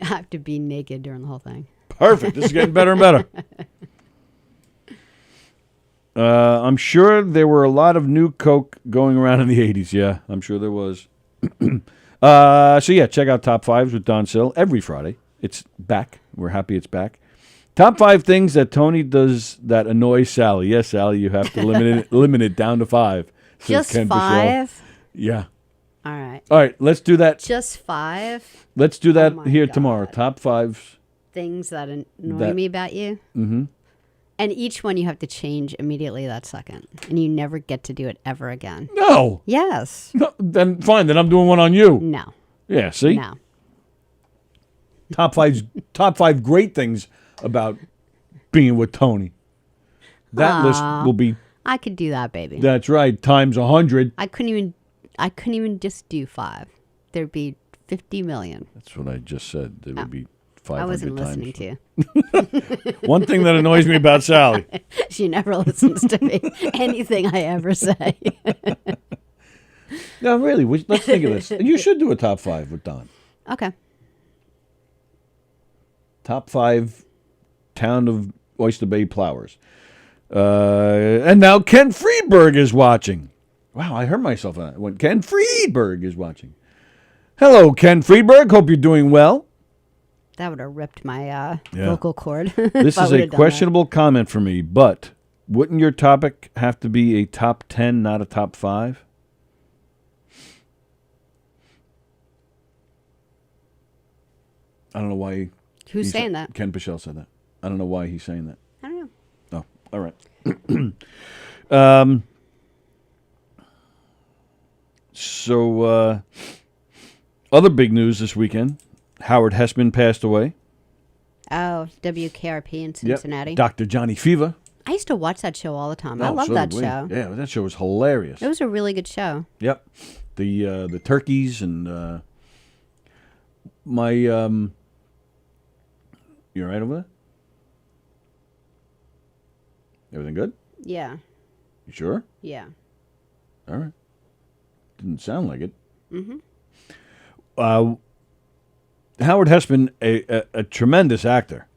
have to be naked during the whole thing. Perfect. This is getting better and better. I'm sure there were a lot of new Coke going around in the 80s. Yeah, I'm sure there was. So, yeah, check out Top 5s with Don Sill every Friday. It's back. We're happy it's back. Top 5 things that Tony does that annoy Sallie. Yes, Sallie, you have to limit it down to 5. says Just Ken 5? Pichelle. Yeah. All right. All right, let's do that. Just 5 Let's do that my here God. tomorrow. Top 5s. things that annoy me about you. Mm-hmm. And each one you have to change immediately that second. And you never get to do it ever again. No. Yes. No. Then fine. Then I'm doing one on you. No. Yeah. See. No. Top 5 great things about being with Tony. That list will be. I could do that, baby. That's right. Times 100. I couldn't even just do 5. There'd be 50 million. That's what I just said. There would be 500 I wasn't times. listening to you. One thing that annoys me about Sallie. She never listens to me. Anything I ever say. No, really. Let's think of this. You should do a top 5 with Don. Okay. Top 5 town of Oyster Bay plowers. And now Ken Friedberg is watching. Wow, I heard myself on that when Ken Friedberg is watching. Hello, Ken Friedberg. Hope you're doing well. That would have ripped my vocal cord. This is a questionable comment for me, but wouldn't your topic have to be a top 10, not a top 5? I don't know why. Who's saying that? Ken Pichelle said that. I don't know why he's saying that. I don't know. Oh, all right. So, other big news this weekend. Howard Hessman passed away. Oh, WKRP in Cincinnati. Dr. Johnny Fever. I used to watch that show all the time. I Oh, love so that did we. show. Yeah, that show was hilarious. It was a really good show. Yep. The turkeys and my you all right over there? Everything good? Yeah. You sure? Yeah. All right. Didn't sound like it. Mm-hmm. Howard Hessman, a tremendous actor.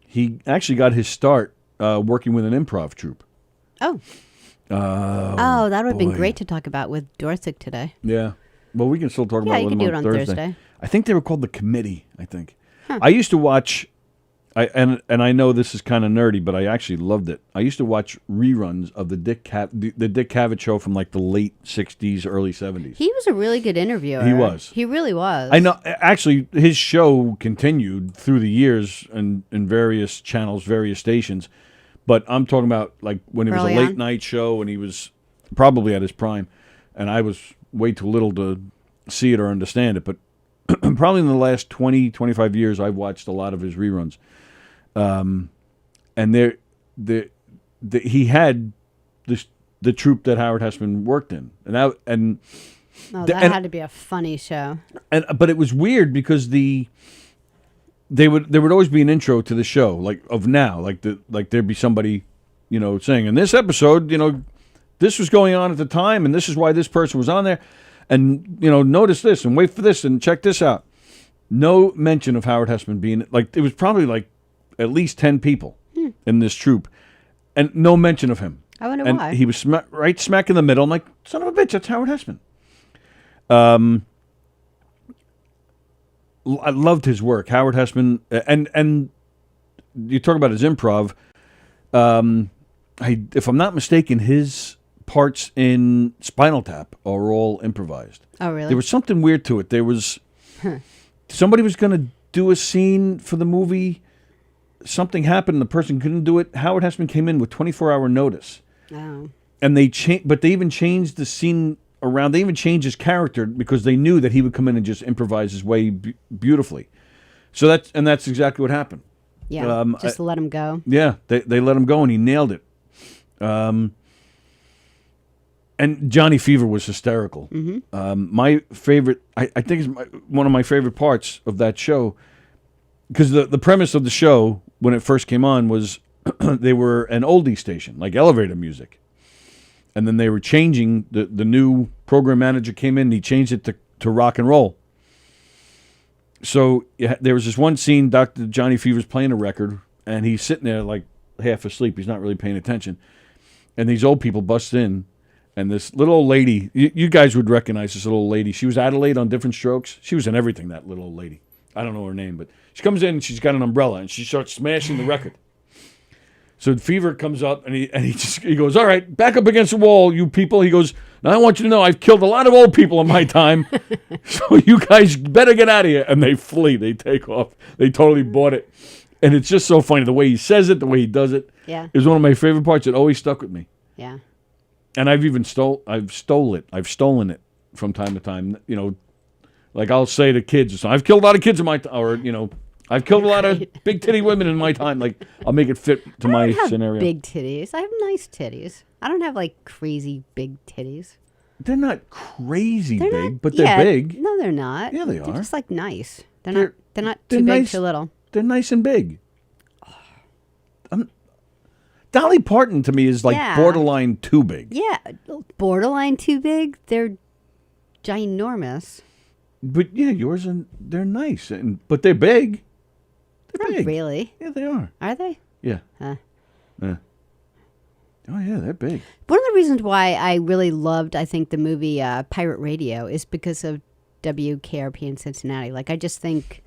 He actually got his start working with an improv troupe. Oh. Oh, that would have been boy. great to talk about with Dorthik today. Yeah. Well, we can still talk Yeah, about you it can with do him it on on Thursday. Thursday. I think they were called The Committee, I think. I used to watch, and I know this is kind of nerdy, but I actually loved it. I used to watch reruns of the Dick Cavett show from like the late 60s, early 70s. He was a really good interviewer. He was. He really was. I know. Actually, his show continued through the years and in various channels, various stations. But I'm talking about like when it was Early a late on? night show and he was probably at his prime. And I was way too little to see it or understand it. But probably in the last 20, 25 years, I've watched a lot of his reruns. And he had the troupe that Howard Hessman worked in. Oh, that had to be a funny show. But it was weird because there would always be an intro to the show, like of now, like there'd be somebody, saying in this episode, this was going on at the time, and this is why this person was on there, and notice this and wait for this and check this out. No mention of Howard Hessman being like, it was probably like at least 10 people in this troupe, and no mention of him. I wonder And why. he was right smack in the middle. I'm like, son of a bitch, that's Howard Hessman. I loved his work, Howard Hessman, and you talk about his improv. If I'm not mistaken, his parts in Spinal Tap are all improvised. Oh, really? There was something weird to it. There was somebody was going to do a scene for the movie. Something happened. The person couldn't do it. Howard Hessman came in with 24-hour notice. Oh. And they but they even changed the scene around. They even changed his character because they knew that he would come in and just improvise his way beautifully. So that's exactly what happened. Yeah, just let him go. Yeah, they let him go and he nailed it. And Johnny Fever was hysterical. My favorite, I think, is one of my favorite parts of that show, because the premise of the show when it first came on was they were an oldie station, like elevator music. And then they were changing, the new program manager came in and he changed it to rock and roll. So there was this one scene, Dr. Johnny Fever's playing a record, and he's sitting there like half asleep. He's not really paying attention. And these old people bust in, and this little old lady, you guys would recognize this little old lady. She was Adelaide on Different Strokes. She was in everything, that little old lady. I don't know her name, but she comes in and she's got an umbrella, and she starts smashing the record. So Fever comes up, and he goes, all right, back up against the wall, you people. He goes, now I want you to know I've killed a lot of old people in my time, so you guys better get out of here. And they flee. They take off. They totally bought it. And it's just so funny, the way he says it, the way he does it. Yeah. Is one of my favorite parts. It always stuck with me. Yeah. And I've stolen it from time to time. Like I'll say to kids, I've killed a lot of kids in my time, or I've killed a lot of big titty women in my time. Like I'll make it fit to my I don't have scenario. big titties. I have nice titties. I don't have like crazy big titties. They're not crazy They're big, not, but they're yeah, big. No, they're not. Yeah, they They're are. just like nice. They're They're- not they're too big, nice. too little. They're nice and big. Dolly Parton to me is like Yeah. borderline too big. Yeah, borderline too big. They're ginormous. But yeah, they're nice, but they're big. They're Not big. really. Yeah, they are. Are they? Yeah. Huh. Yeah. Oh yeah, they're big. One of the reasons why I really loved, I think, the movie Pirate Radio is because of WKRP in Cincinnati. Like, I just think,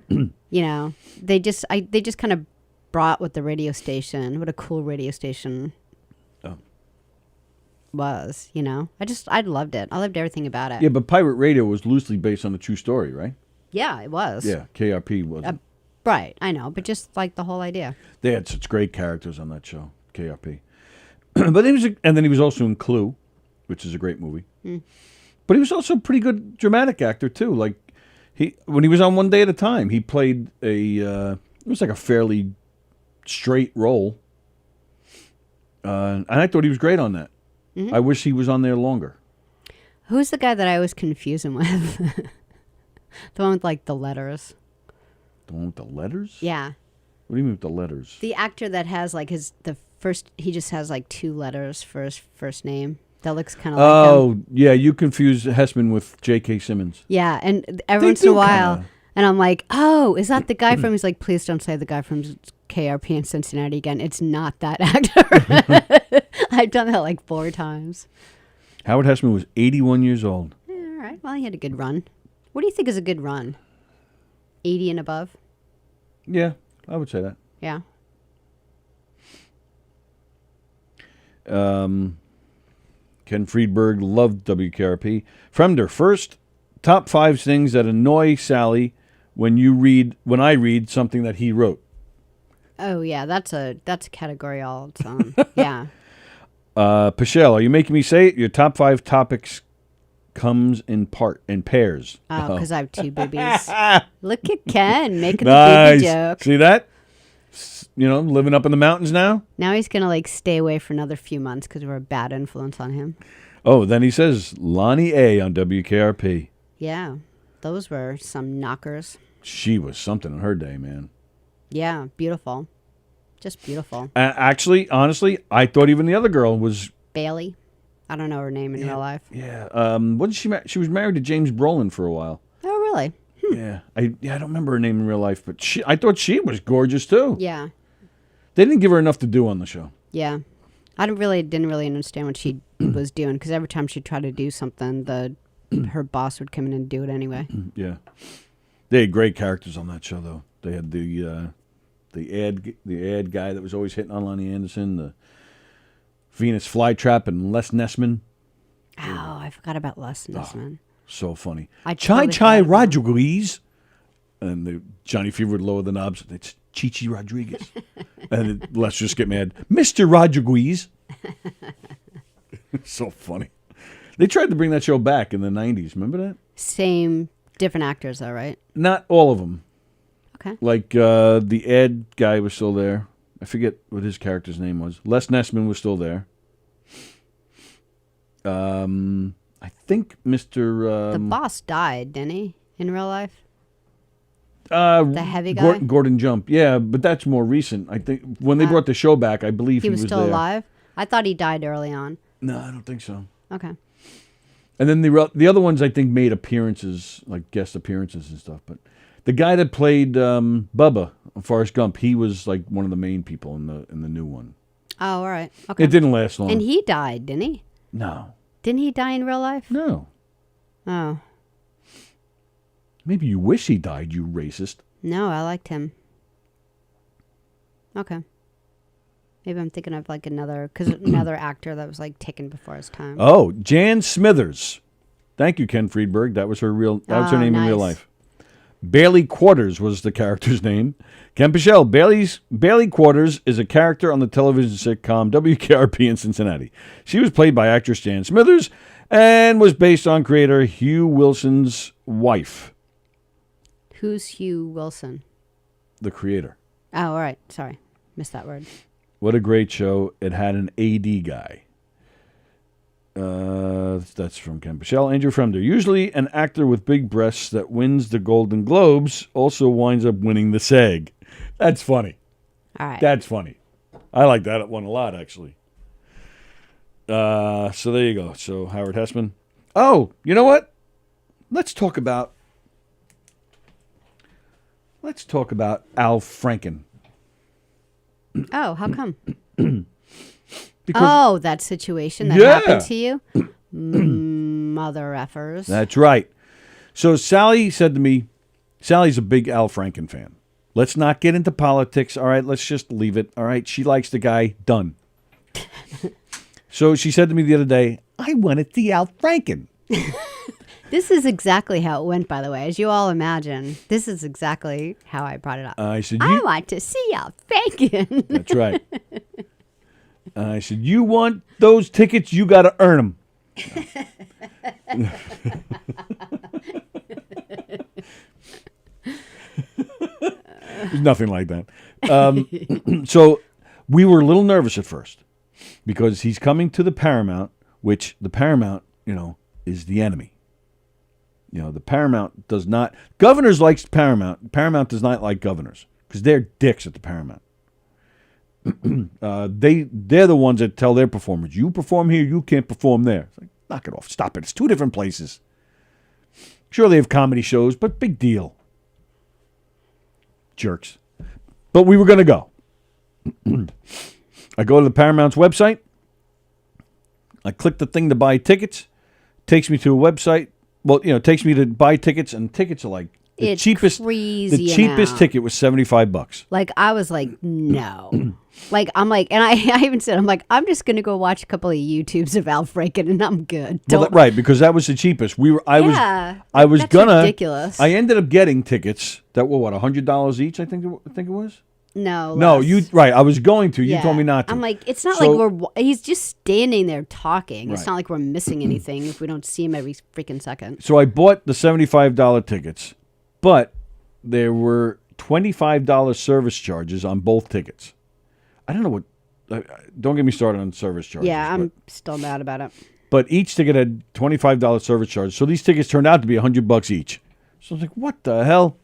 they just kind of brought what the radio station, what a cool radio station was. I loved it. I loved everything about it. Yeah, but Pirate Radio was loosely based on a true story, right? Yeah, it was. Yeah, KRP wasn't. Right, I know, but just like the whole idea. They had such great characters on that show, KRP. But and then he was also in Clue, which is a great movie. But he was also a pretty good dramatic actor too. Like when he was on One Day at a Time, he played it was like a fairly straight role, and I thought he was great on that. I wish he was on there longer. Who's the guy that I always confuse him with? The one with like the letters. The one with the letters? Yeah. What do you mean with the letters? The actor that has like he just has like 2 letters for his first name. That looks kind of like him. Oh, yeah, you confuse Hessman with J.K. Simmons. Yeah, and every once in a while, and I'm like, oh, is that the guy from? He's like, please don't say the guy from KRP in Cincinnati again. It's not that actor. I've done that like 4 times. Howard Hessman was 81 years old. Yeah, all right, well, he had a good run. What do you think is a good run? 80 and above? Yeah, I would say that. Yeah. Ken Friedberg loved WKRP. Fremder, first, top 5 things that annoy Sallie when I read something that he wrote. Oh yeah, that's a category all its own. Yeah. Pichelle, are you making me say it? Your top 5 topics comes in pairs. Oh, because I have 2 boobies. Look at Ken making Nice. the booby joke. See that? Living up in the mountains now. Now he's gonna like stay away for another few months because we're a bad influence on him. Oh, then he says Lonnie A on WKRP. Yeah, those were some knockers. She was something in her day, man. Yeah, beautiful, just beautiful. Actually, honestly, I thought even the other girl was. Bailey. I don't know her name in real life. Yeah. Wasn't she? She was married to James Brolin for a while. Oh, really? Yeah. I don't remember her name in real life, but I thought she was gorgeous too. Yeah. They didn't give her enough to do on the show. Yeah. I didn't really understand what she was doing because every time she tried to do something, her boss would come in and do it anyway. Yeah. They had great characters on that show, though. They had the ad guy that was always hitting on Lonnie Anderson, the Venus flytrap, and Les Nessman. Oh, I forgot about Les Nessman. So funny. I Chai totally Chai forgot about him. Rodriguez. And Johnny Fever would lower the knobs. It's Chichi Rodriguez. And let's just get mad. Mr. Rodriguez. So funny. They tried to bring that show back in the 90s. Remember that? Same, different actors though, right? Not all of them. Okay. Like the Ed guy was still there. I forget what his character's name was. Les Nessman was still there. I think Mr. The boss died, didn't he, in real life? The heavy guy? Gordon Jump. Yeah, but that's more recent. I think when they brought the show back, I believe he was still there. alive? I thought he died early on. No, I don't think so. Okay. And then the other ones I think made appearances, like guest appearances and stuff. But the guy that played Bubba on Forrest Gump, he was like one of the main people in the new one. Oh, all right. Okay. It didn't last long. And he died, didn't he? No. Didn't he die in real life? No. Oh. Maybe you wish he died, you racist. No, I liked him. Okay. Maybe I'm thinking of like another actor that was like taken before his time. Oh, Jan Smithers. Thank you, Ken Friedberg. That was her her name in real nice. life. Bailey Quarters was the character's name. Ken Pichelle, Bailey Quarters is a character on the television sitcom WKRP in Cincinnati. She was played by actress Jan Smithers and was based on creator Hugh Wilson's wife. Who's Hugh Wilson? The creator. Oh, all right. Sorry. Missed that word. What a great show. It had an AD guy. That's from Ken Pichelle. Andrew Fremder. Usually an actor with big breasts that wins the Golden Globes also winds up winning the SAG. That's funny. All right. That's funny. I like that one a lot, actually. So there you go. So Howard Hessman. Oh, you know what? Let's talk about Al Franken. Oh, how come? Because that situation that Yeah. happened to you? Mother effers. That's right. So Sallie said to me, Sally's a big Al Franken fan. Let's not get into politics. All right, let's just leave it. All right, she likes the guy. Done. So she said to me the other day, I want to see Al Franken. This is exactly how it went, by the way. As you all imagine, this is exactly how I brought it up. I said, I want to see Al Franken. That's right. I said, you want those tickets, you got to earn them. There's nothing like that. So we were a little nervous at first because he's coming to the Paramount, which the Paramount, is the enemy. The Paramount does not. Governors likes Paramount. Paramount does not like governors because they're dicks at the Paramount. They're the ones that tell their performers, you perform here, you can't perform there. It's like, knock it off. Stop it. It's two different places. Sure, they have comedy shows, but big deal. Jerks. But we were going to go. I go to the Paramount's website. I click the thing to buy tickets. Takes me to a website. Well, takes me to buy tickets, and tickets are like the It's cheapest. crazy The cheapest amount. ticket was $75. Like, I was like, no. Like, I'm like, and I even said, I'm like, I'm just going to go watch a couple of YouTubes of Al Franken and I'm good. Well, right, because that was the cheapest. I was that's gonna. ridiculous. I ended up getting tickets that were $100 each. I think it was. No. No, less. I was going to. You Yeah. told me not to. I'm like, it's not So- like he's just standing there talking. It's Right. not like we're missing anything if we don't see him every freaking second. So I bought the $75 tickets, but there were $25 service charges on both tickets. I don't know what. Don't get me started on service charges. Yeah, I'm but- still mad about it. But each ticket had $25 service charge. So these tickets turned out to be $100 each. So I was like, what the hell?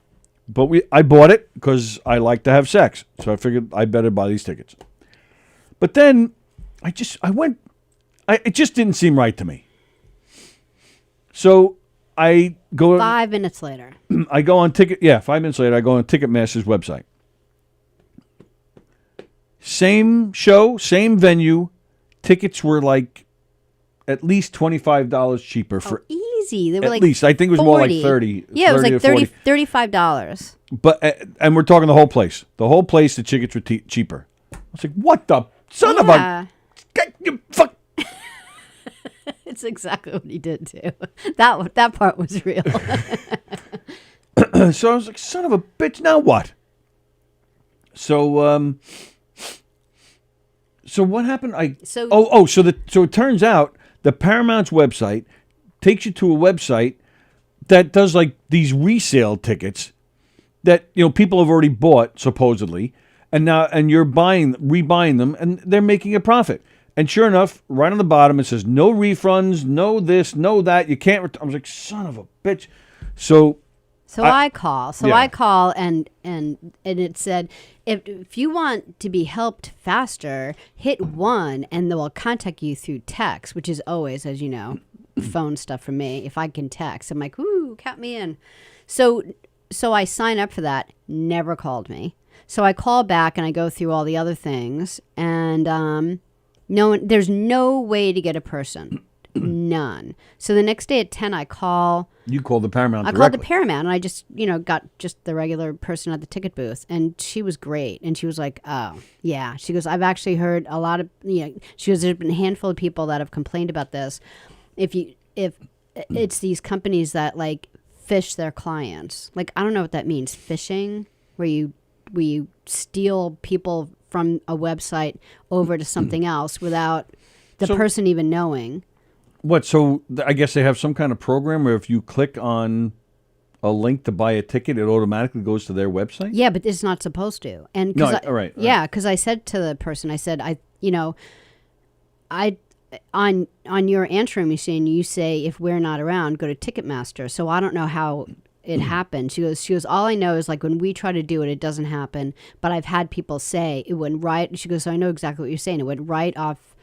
But I bought it because I like to have sex. So I figured I better buy these tickets. But then I It just didn't seem right to me. So I go. 5 minutes later. I go on Ticket. Yeah, 5 minutes later, I go on Ticketmaster's website. Same show, same venue. Tickets were like at least $25 cheaper for Easy. They were at like least. I think it was 40. more like 30. Yeah, it was 30 like to 40. $35. But and we're talking the whole place. The whole place, the tickets were cheaper. I was like, what the son of a you fuck. It's exactly what he did too. That part was real. So I was like, son of a bitch. Now what? So so what happened? So it turns out the Paramount's website takes you to a website that does like these resale tickets that people have already bought supposedly, and you're rebuying them, and they're making a profit. And sure enough, right on the bottom it says no refunds, no this, no that. You can't. I was like, son of a bitch. So I call. I call and it said if you want to be helped faster, hit 1 and they will contact you through text, which is always, as you know, phone stuff for me. If I can text, I'm like, ooh, count me in. So I sign up for that. Never called me. So I call back and I go through all the other things, and there's no way to get a person. None. So the next day at 10, I call. You called the Paramount directly. I called the Paramount, and I just, got just the regular person at the ticket booth, and she was great. And she was like, oh, yeah. She goes, I've actually heard a lot of, she goes, there's been a handful of people that have complained about this. If it's these companies that, like, fish their clients. Like, I don't know what that means. Phishing, where you steal people from a website over to something else without the person even knowing. What? So I guess they have some kind of program where if you click on a link to buy a ticket, it automatically goes to their website? Yeah, but it's not supposed to. And right. Yeah, because I said to the person, I said, on your answering machine, you say if we're not around, go to Ticketmaster. So I don't know how it happened. She goes, all I know is like when we try to do it, it doesn't happen. But I've had people say it went right. She goes, so I know exactly what you're saying. It went right off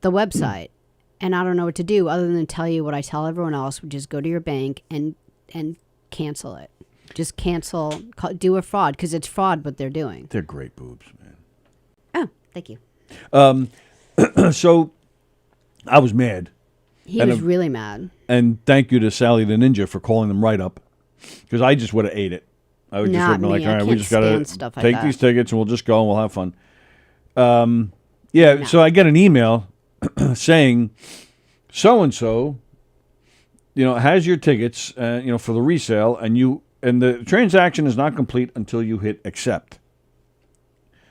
the website. And I don't know what to do other than tell you what I tell everyone else, which is go to your bank and cancel it. Just cancel, do a fraud, because it's fraud what they're doing. They're great boobs, man. Oh, thank you. So I was mad. He was really mad. And thank you to Sallie the Ninja for calling them right up, because I just would have ate it. I would just have been like, all right, we just got to take these tickets and we'll just go and we'll have fun. So I get an email saying so-and-so, has your tickets, for the resale, and the transaction is not complete until you hit accept.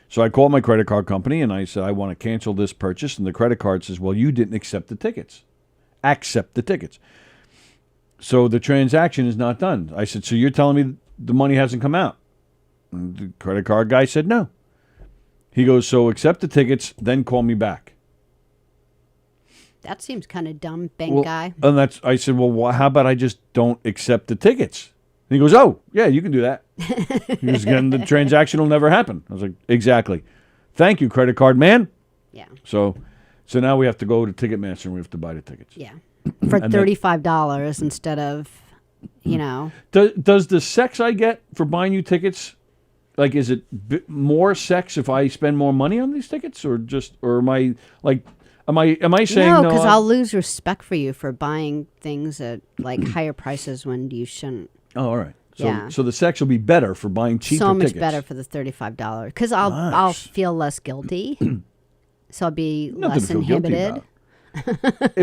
So I called my credit card company and I said, I want to cancel this purchase. And the credit card says, well, you didn't accept the tickets. Accept the tickets. So the transaction is not done. I said, so you're telling me the money hasn't come out? And the credit card guy said, no. He goes, so accept the tickets, then call me back. That seems kind of dumb, bank guy. And I said, well, how about I just don't accept the tickets? And he goes, oh, yeah, you can do that. He goes, again, the transaction will never happen. I was like, exactly. Thank you, credit card man. Yeah. So now we have to go to Ticketmaster and we have to buy the tickets. Yeah. For $35 instead of, Does the sex I get for buying you tickets, like, is it more sex if I spend more money on these tickets, or am I like... Am I saying no? Because I'll lose respect for you for buying things at like higher prices when you shouldn't. Oh, all right. So the sex will be better for buying cheaper tickets. So much better for the $35 because I'll feel less guilty. So I'll be less inhibited.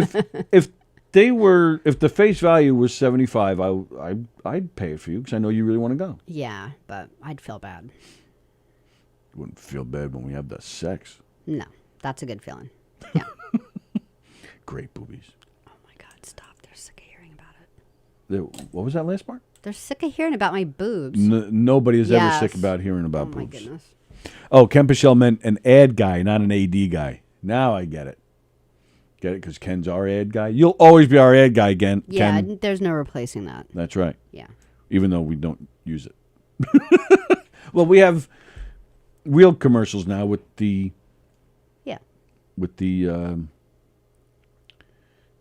If the face value was $75, I'd pay it for you because I know you really want to go. Yeah, but I'd feel bad. You wouldn't feel bad when we have the sex. No, that's a good feeling. Yeah. Great boobies. Oh my God, stop. They're sick of hearing about it. What was that last part? They're sick of hearing about my boobs. Nobody is ever sick about hearing about boobs. Oh my goodness. Oh, Ken Pichelle meant an ad guy, not an AD guy. Now I get it. Get it? Because Ken's our ad guy. You'll always be our ad guy again. Yeah, Ken. There's no replacing that. That's right. Yeah. Even though we don't use it. Well, we have real commercials now with the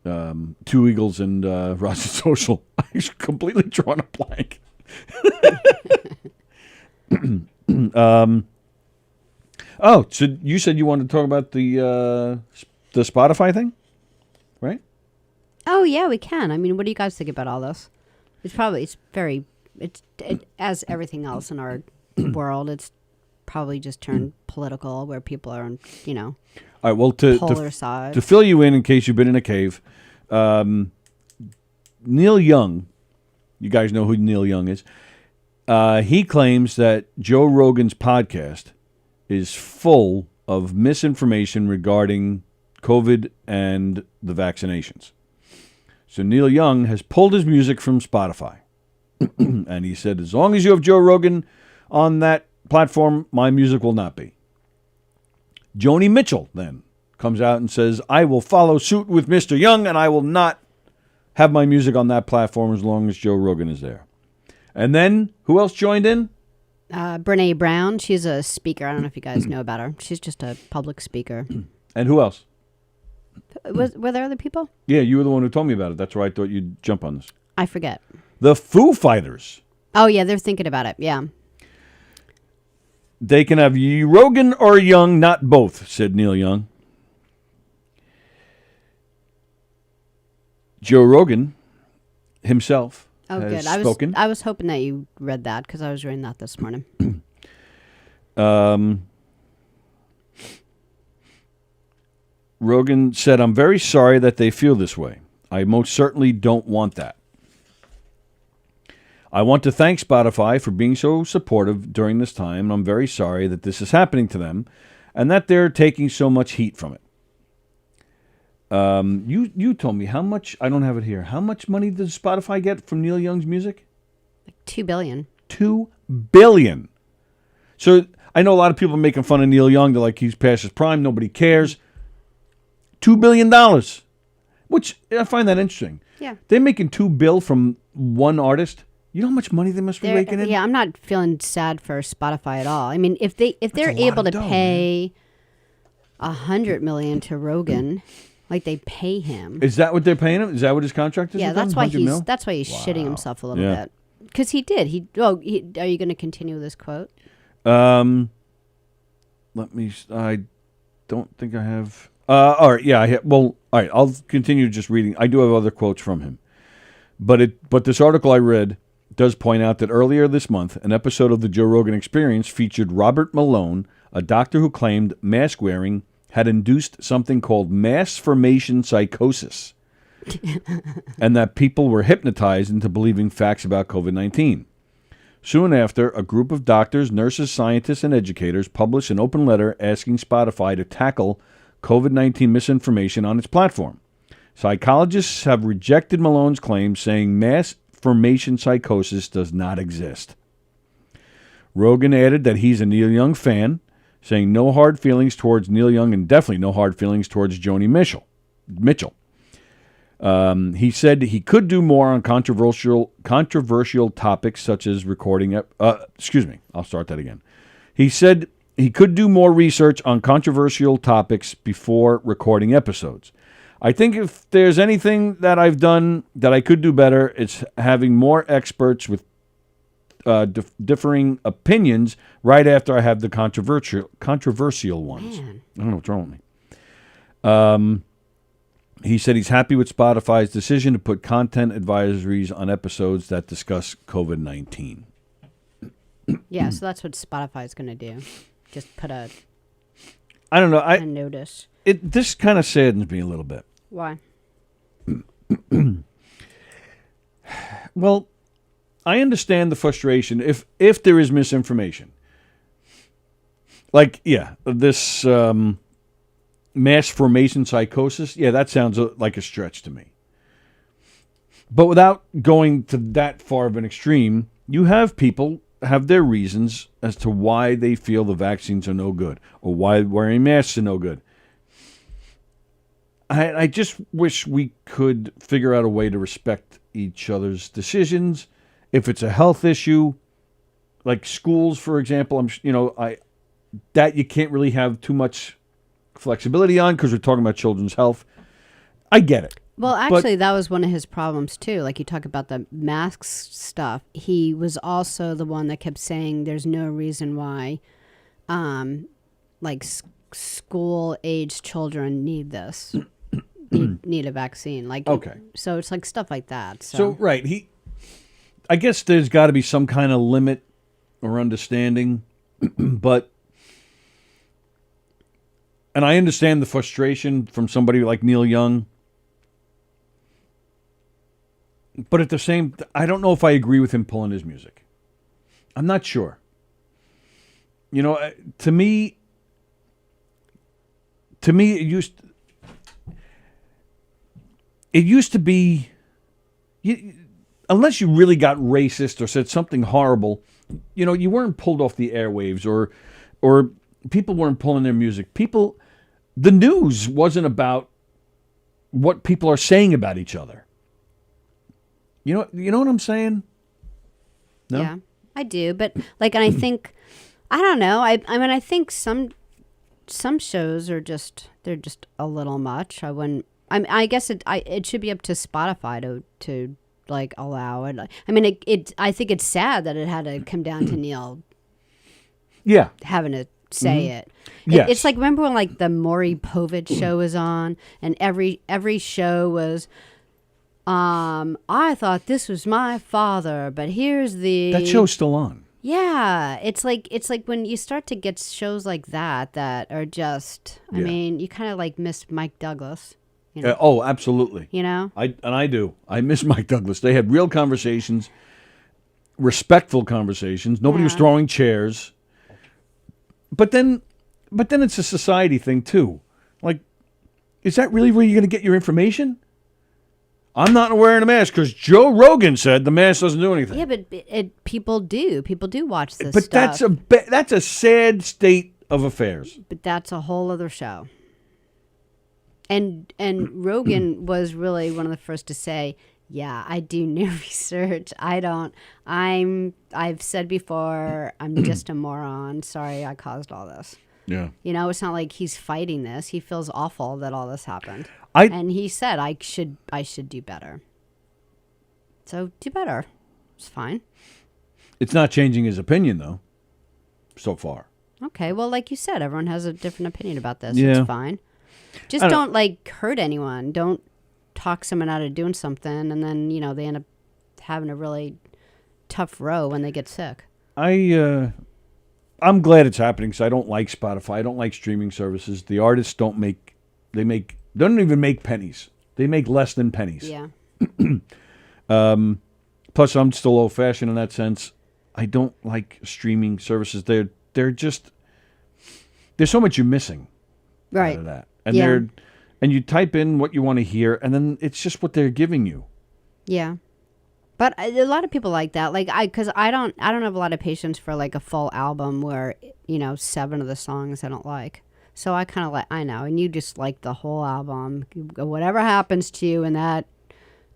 Two Eagles and Roger Social. I completely drawn a blank. Oh, so you said you wanted to talk about the Spotify thing, right? Oh yeah, we can. I mean, what do you guys think about all this? As everything else in our world, it's probably just turned political, where people are on, All right. Well, polar sides. to fill you in case you've been in a cave, Neil Young, you guys know who Neil Young is. He claims that Joe Rogan's podcast is full of misinformation regarding COVID and the vaccinations. So Neil Young has pulled his music from Spotify. And he said, as long as you have Joe Rogan on that platform, my music will not be. Joni Mitchell then comes out and says, I will follow suit with Mr. Young, and I will not have my music on that platform as long as Joe Rogan is there. And then, who else joined in? Brene Brown. She's a speaker. I don't know if you guys know about her. She's just a public speaker. And who else? Were there other people? Yeah, you were the one who told me about it. That's why I thought you'd jump on this. I forget. The Foo Fighters. Oh, yeah, they're thinking about it. Yeah. They can have Rogan or Young, not both, said Neil Young. Joe Rogan himself has spoken. I was hoping that you read that because I was reading that this morning. Rogan said, I'm very sorry that they feel this way. I most certainly don't want that. I want to thank Spotify for being so supportive during this time. I'm very sorry that this is happening to them and that they're taking so much heat from it. You told me how much, I don't have it here, how much money does Spotify get from Neil Young's music? Like $2 billion. $2 billion. So I know a lot of people are making fun of Neil Young. They're like, he's past his prime. Nobody cares. $2 billion, which I find that interesting. Yeah. They're making $2 billion from one artist. You know how much money they must be raking in? Yeah, I'm not feeling sad for Spotify at all. I mean, if they're able to pay $100 million to Rogan, like they pay him. Is that what they're paying him? Is that what his contract is? Yeah, with that's them? why $100 that's why he's shitting himself a little bit. Because he did. Are you going to continue this quote? Let me. I don't think I have. All right. Yeah. All right. I'll continue just reading. I do have other quotes from him, but this article I read does point out that earlier this month, an episode of the Joe Rogan Experience featured Robert Malone, a doctor who claimed mask wearing had induced something called mass formation psychosis, and that people were hypnotized into believing facts about COVID-19. Soon after, a group of doctors, nurses, scientists, and educators published an open letter asking Spotify to tackle COVID-19 misinformation on its platform. Psychologists have rejected Malone's claims, saying mass formation psychosis does not exist. Rogan added that he's a Neil Young fan, saying no hard feelings towards Neil Young and definitely no hard feelings towards Joni Mitchell. He said he could do more on controversial topics such as recording. I'll start that again. He said he could do more research on controversial topics before recording episodes. I think if there's anything that I've done that I could do better, it's having more experts with differing opinions right after I have the controversial ones. Man. I don't know what's wrong with me. He said he's happy with Spotify's decision to put content advisories on episodes that discuss COVID-19. Yeah, so that's what Spotify is going to do. Just put a notice. This kind of saddens me a little bit. Why? Well, I understand the frustration if there is misinformation. Like, yeah, this mass formation psychosis, yeah, that sounds like a stretch to me. But without going to that far of an extreme, you have people have their reasons as to why they feel the vaccines are no good or why wearing masks are no good. I just wish we could figure out a way to respect each other's decisions. If it's a health issue, like schools, for example, that you can't really have too much flexibility on because we're talking about children's health. I get it. Well, actually, that was one of his problems too. Like you talk about the masks stuff. He was also the one that kept saying there's no reason why, like school-aged children need this, need a vaccine. Like, Okay. So it's like stuff like that. So right, I guess there's got to be some kind of limit or understanding, but. And I understand the frustration from somebody like Neil Young. But at the same, I don't know if I agree with him pulling his music. I'm not sure. You know, to me, it used to be, unless you really got racist or said something horrible, you know, you weren't pulled off the airwaves or people weren't pulling their music. The news wasn't about what people are saying about each other. You know what I'm saying? No? Yeah, I do. But like, and I think, I don't know. I mean, I think some shows are they're just a little much. I guess it should be up to Spotify to like allow it. I mean, I think it's sad that it had to come down to Neil. Yeah. Having to say it. Yes. It's like, remember when like the Maury Povich show was on and every show was, I thought this was my father, but here's That show's still on. Yeah. It's like when you start to get shows like that are just, I mean, you kind of like miss Mike Douglas. You know? Oh, absolutely. You know? I do. I miss Mike Douglas. They had real conversations, respectful conversations. Nobody was throwing chairs. But then it's a society thing too. Like, is that really where you're going to get your information? I'm not wearing a mask because Joe Rogan said the mask doesn't do anything. Yeah, but people do. People do watch this but stuff. that's a sad state of affairs. But that's a whole other show. And Rogan was really one of the first to say, yeah, I do new research. I've said before, I'm just a moron. Sorry, I caused all this. Yeah. You know, it's not like he's fighting this. He feels awful that all this happened. I And he said, I should do better. So do better. It's fine. It's not changing his opinion, though, so far. Okay, well, like you said, everyone has a different opinion about this. Yeah. It's fine. Just don't like hurt anyone. Don't talk someone out of doing something, and then, you know, they end up having a really tough row when they get sick. I'm glad it's happening because I don't like Spotify. I don't like streaming services. The artists don't even make pennies. They make less than pennies. Yeah. Plus, I'm still old-fashioned in that sense. I don't like streaming services. They're just there's so much you're missing Right. out of that, and you type in what you want to hear, and then it's just what they're giving you. Yeah. But a lot of people like that. Like because I don't have a lot of patience for like a full album where, you know, 7 of the songs I don't like. So I kind of like, I know, and you just like the whole album. Whatever happens to you in that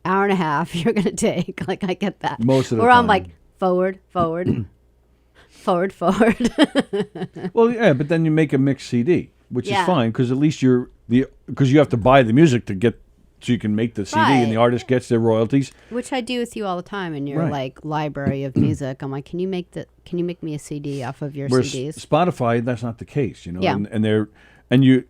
hour and a half, you're gonna take. Like I get that. Most of the Where time. I'm like forward, forward, forward. Well, yeah, but then you make a mixed CD, which is Yeah. fine because at least because you have to buy the music to get so you can make the CD, and the Right. artist gets their royalties. Which I do with you all the time in your Right. like library of music. I'm like, can you make me a CD off of your Whereas CDs? Spotify, that's not the case, you know. Yeah. And you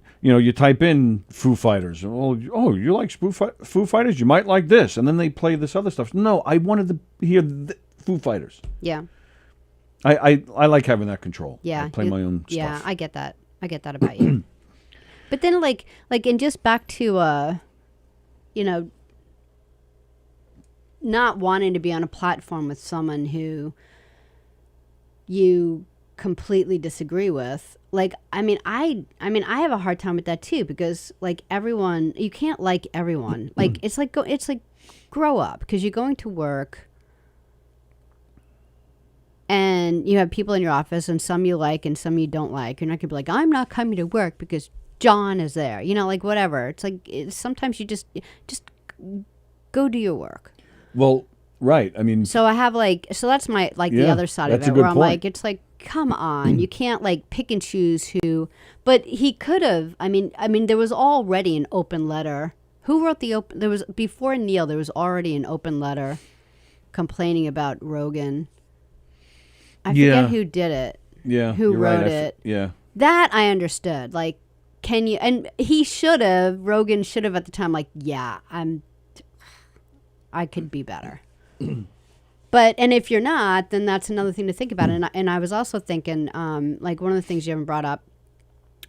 type in Foo Fighters. Oh, you like Foo Fighters? You might like this, and then they play this other stuff. No, I wanted to hear Foo Fighters. Yeah. I like having that control. Yeah. I play my own stuff. Yeah, I get that. I get that about you. But then like and just back to you know, not wanting to be on a platform with someone who you completely disagree with. Like I mean I have a hard time with that too because like everyone, you can't like everyone. Like it's like grow up because you're going to work and you have people in your office and some you like and some you don't like. You're not going to be like, I'm not coming to work because John is there. You know, like whatever. It's like sometimes you just go do your work. Well, right. I mean, So I have so that's my the Yeah, other side of that's a it good where I'm point. like, it's like, come on, you can't like pick and choose who. But he could have. I mean, there was already an open letter. Who wrote the open? There was before Neil. There was already an open letter complaining about Rogan. I forget who did it. Yeah. Who you're wrote right. it? Yeah. That I understood. Like, can you? And he should have. Rogan should have at the time. Like, yeah, I could be better. But and if you're not, then that's another thing to think about. And I was also thinking, like one of the things you haven't brought up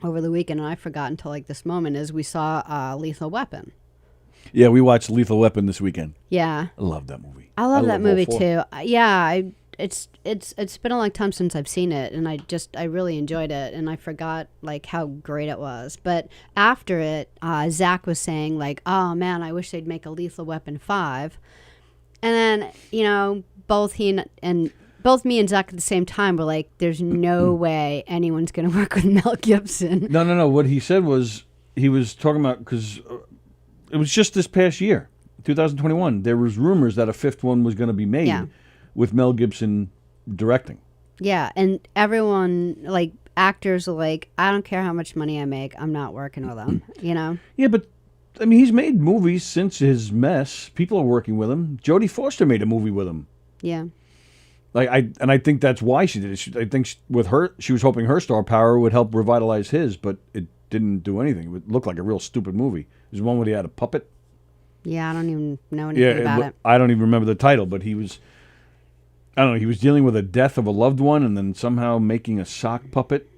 over the weekend, and I forgot until like this moment, is we saw Lethal Weapon. Yeah, we watched Lethal Weapon this weekend. Yeah, I love that movie. I love that all movie four. too. It's been a long time since I've seen it, and I really enjoyed it, and I forgot like how great it was. But after it, Zach was saying like, "Oh man, I wish they'd make a Lethal Weapon 5." And then both me and Zach at the same time were like, "There's no way anyone's gonna work with Mel Gibson." No. What he said was he was talking about because it was just this past year, 2021. There was rumors that a fifth one was going to be made with Mel Gibson directing. Yeah, and everyone, like, actors are like, I don't care how much money I make, I'm not working with them, Yeah, but, I mean, he's made movies since his mess. People are working with him. Jodie Foster made a movie with him. Yeah. I think that's why she did it. I think with her, she was hoping her star power would help revitalize his, but it didn't do anything. It looked like a real stupid movie. There's one where he had a puppet. Yeah, I don't even know anything about it. I don't even remember the title, but he was dealing with the death of a loved one and then somehow making a sock puppet,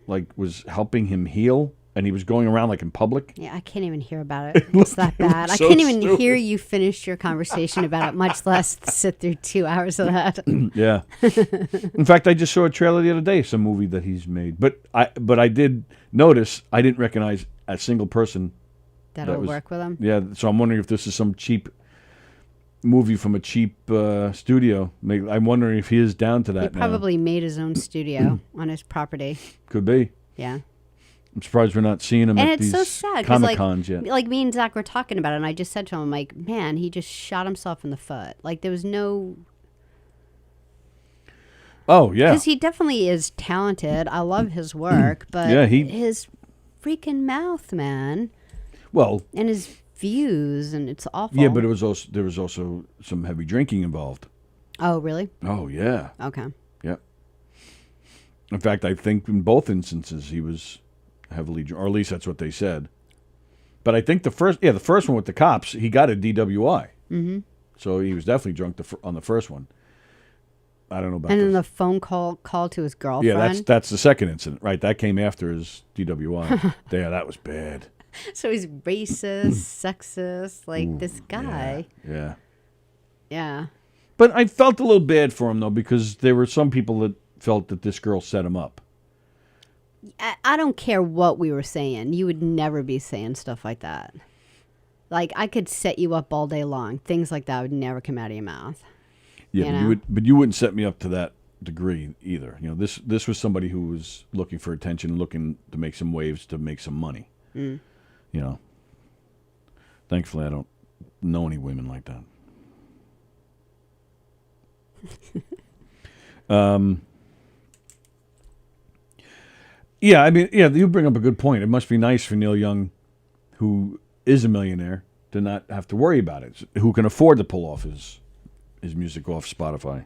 like, was helping him heal. And he was going around, like, in public. Yeah, I can't even hear about it. It's that bad. I so can't even stupid. hear you finish your conversation about it, much less sit through 2 hours of that. Yeah. In fact, I just saw a trailer the other day, some movie that he's made. But I did notice I didn't recognize a single person. That'll work with him. Yeah, so I'm wondering if this is some cheap movie from a cheap studio. I'm wondering if he is down to that He probably made his own studio on his property. Could be. Yeah. I'm surprised we're not seeing him And at it's these so sad because, Comic-Cons yet. like me and Zach were talking about it, and I just said to him, I'm like, man, he just shot himself in the foot. Like, there was no... Oh, yeah. Because he definitely is talented. I love his work, but Yeah, his freaking mouth, man, Well, and his views, and it's awful. yeah, but there was also some heavy drinking involved. Oh, really? Oh, yeah. Okay. Yeah. In fact, I think in both instances he was heavily, or at least that's what they said. But I think the first one with the cops, he got a DWI. Mm-hmm. So he was definitely drunk on the first one. I don't know about. And then this. the phone call to his girlfriend. Yeah, that's the second incident, right? That came after his DWI. Yeah, that was bad. So he's racist, sexist, like this guy. Yeah. Yeah. But I felt a little bad for him though, because there were some people that felt that this girl set him up. I don't care what we were saying. You would never be saying stuff like that. Like, I could set you up all day long. Things like that would never come out of your mouth. Yeah, but you wouldn't set me up to that degree either. This was somebody who was looking for attention, looking to make some waves, to make some money. Mm. Thankfully, I don't know any women like that. Yeah, I mean, yeah, you bring up a good point. It must be nice for Neil Young, who is a millionaire, to not have to worry about it. Who can afford to pull off his music off Spotify.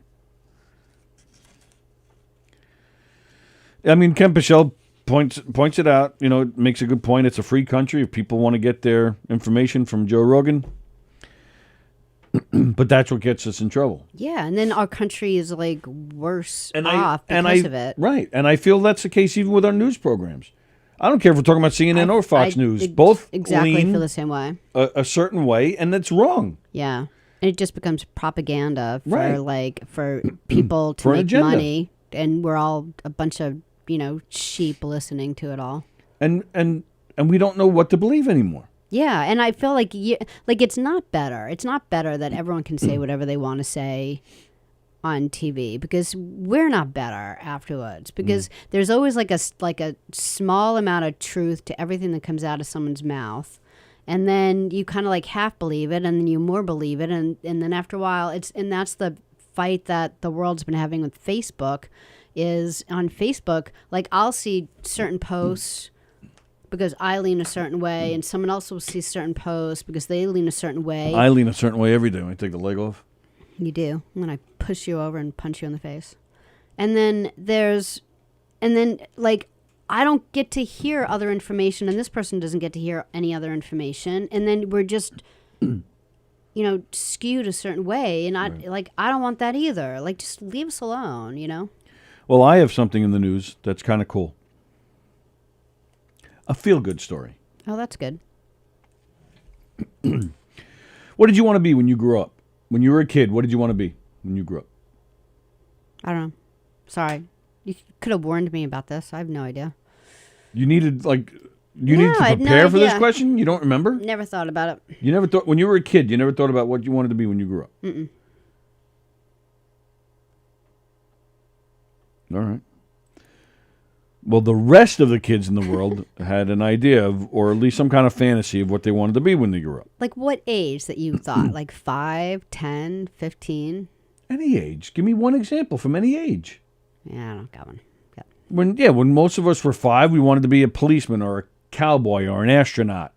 I mean, Ken Pichel points it out. Makes a good point. It's a free country. If people want to get their information from Joe Rogan, but that's what gets us in trouble. Yeah, and then our country is like worse And off because of it. Right, and I feel that's the case even with our news programs. I don't care if we're talking about CNN or Fox News. Both exactly lean feel the same way. a certain way, and that's wrong. Yeah, and it just becomes propaganda for Right. for people to For an make agenda. money, and we're all a bunch of sheep listening to it all. And we don't know what to believe anymore. Yeah, and I feel like it's not better. It's not better that everyone can say whatever they want to say on TV, because we're not better afterwards. Because there's always like a small amount of truth to everything that comes out of someone's mouth, and then you kind of like half believe it, and then you more believe it, and then after a while that's the fight that the world's been having with Facebook. Is on Facebook, like, I'll see certain posts because I lean a certain way, and someone else will see certain posts because they lean a certain way. I lean a certain way every day when I take the leg off. You do. When I push you over and punch you in the face. And then like, I don't get to hear other information, and this person doesn't get to hear any other information. And then we're just, skewed a certain way. And I don't want that either. Like, just leave us alone, Well, I have something in the news that's kind of cool. A feel-good story. Oh, that's good. What did you want to be when you grew up? When you were a kid, what did you want to be when you grew up? I don't know. Sorry. You could have warned me about this. I have no idea. You needed to prepare for this question? You don't remember? Never thought about it. You never thought, when you were a kid, you never thought about what you wanted to be when you grew up? Mm-mm. All right. Well, the rest of the kids in the world had an idea of, or at least some kind of fantasy of what they wanted to be when they grew up. Like what age that you thought? Like 5, 10, 15? Any age. Give me one example from any age. Yeah, I don't got one. Yeah. When most of us were 5, we wanted to be a policeman or a cowboy or an astronaut.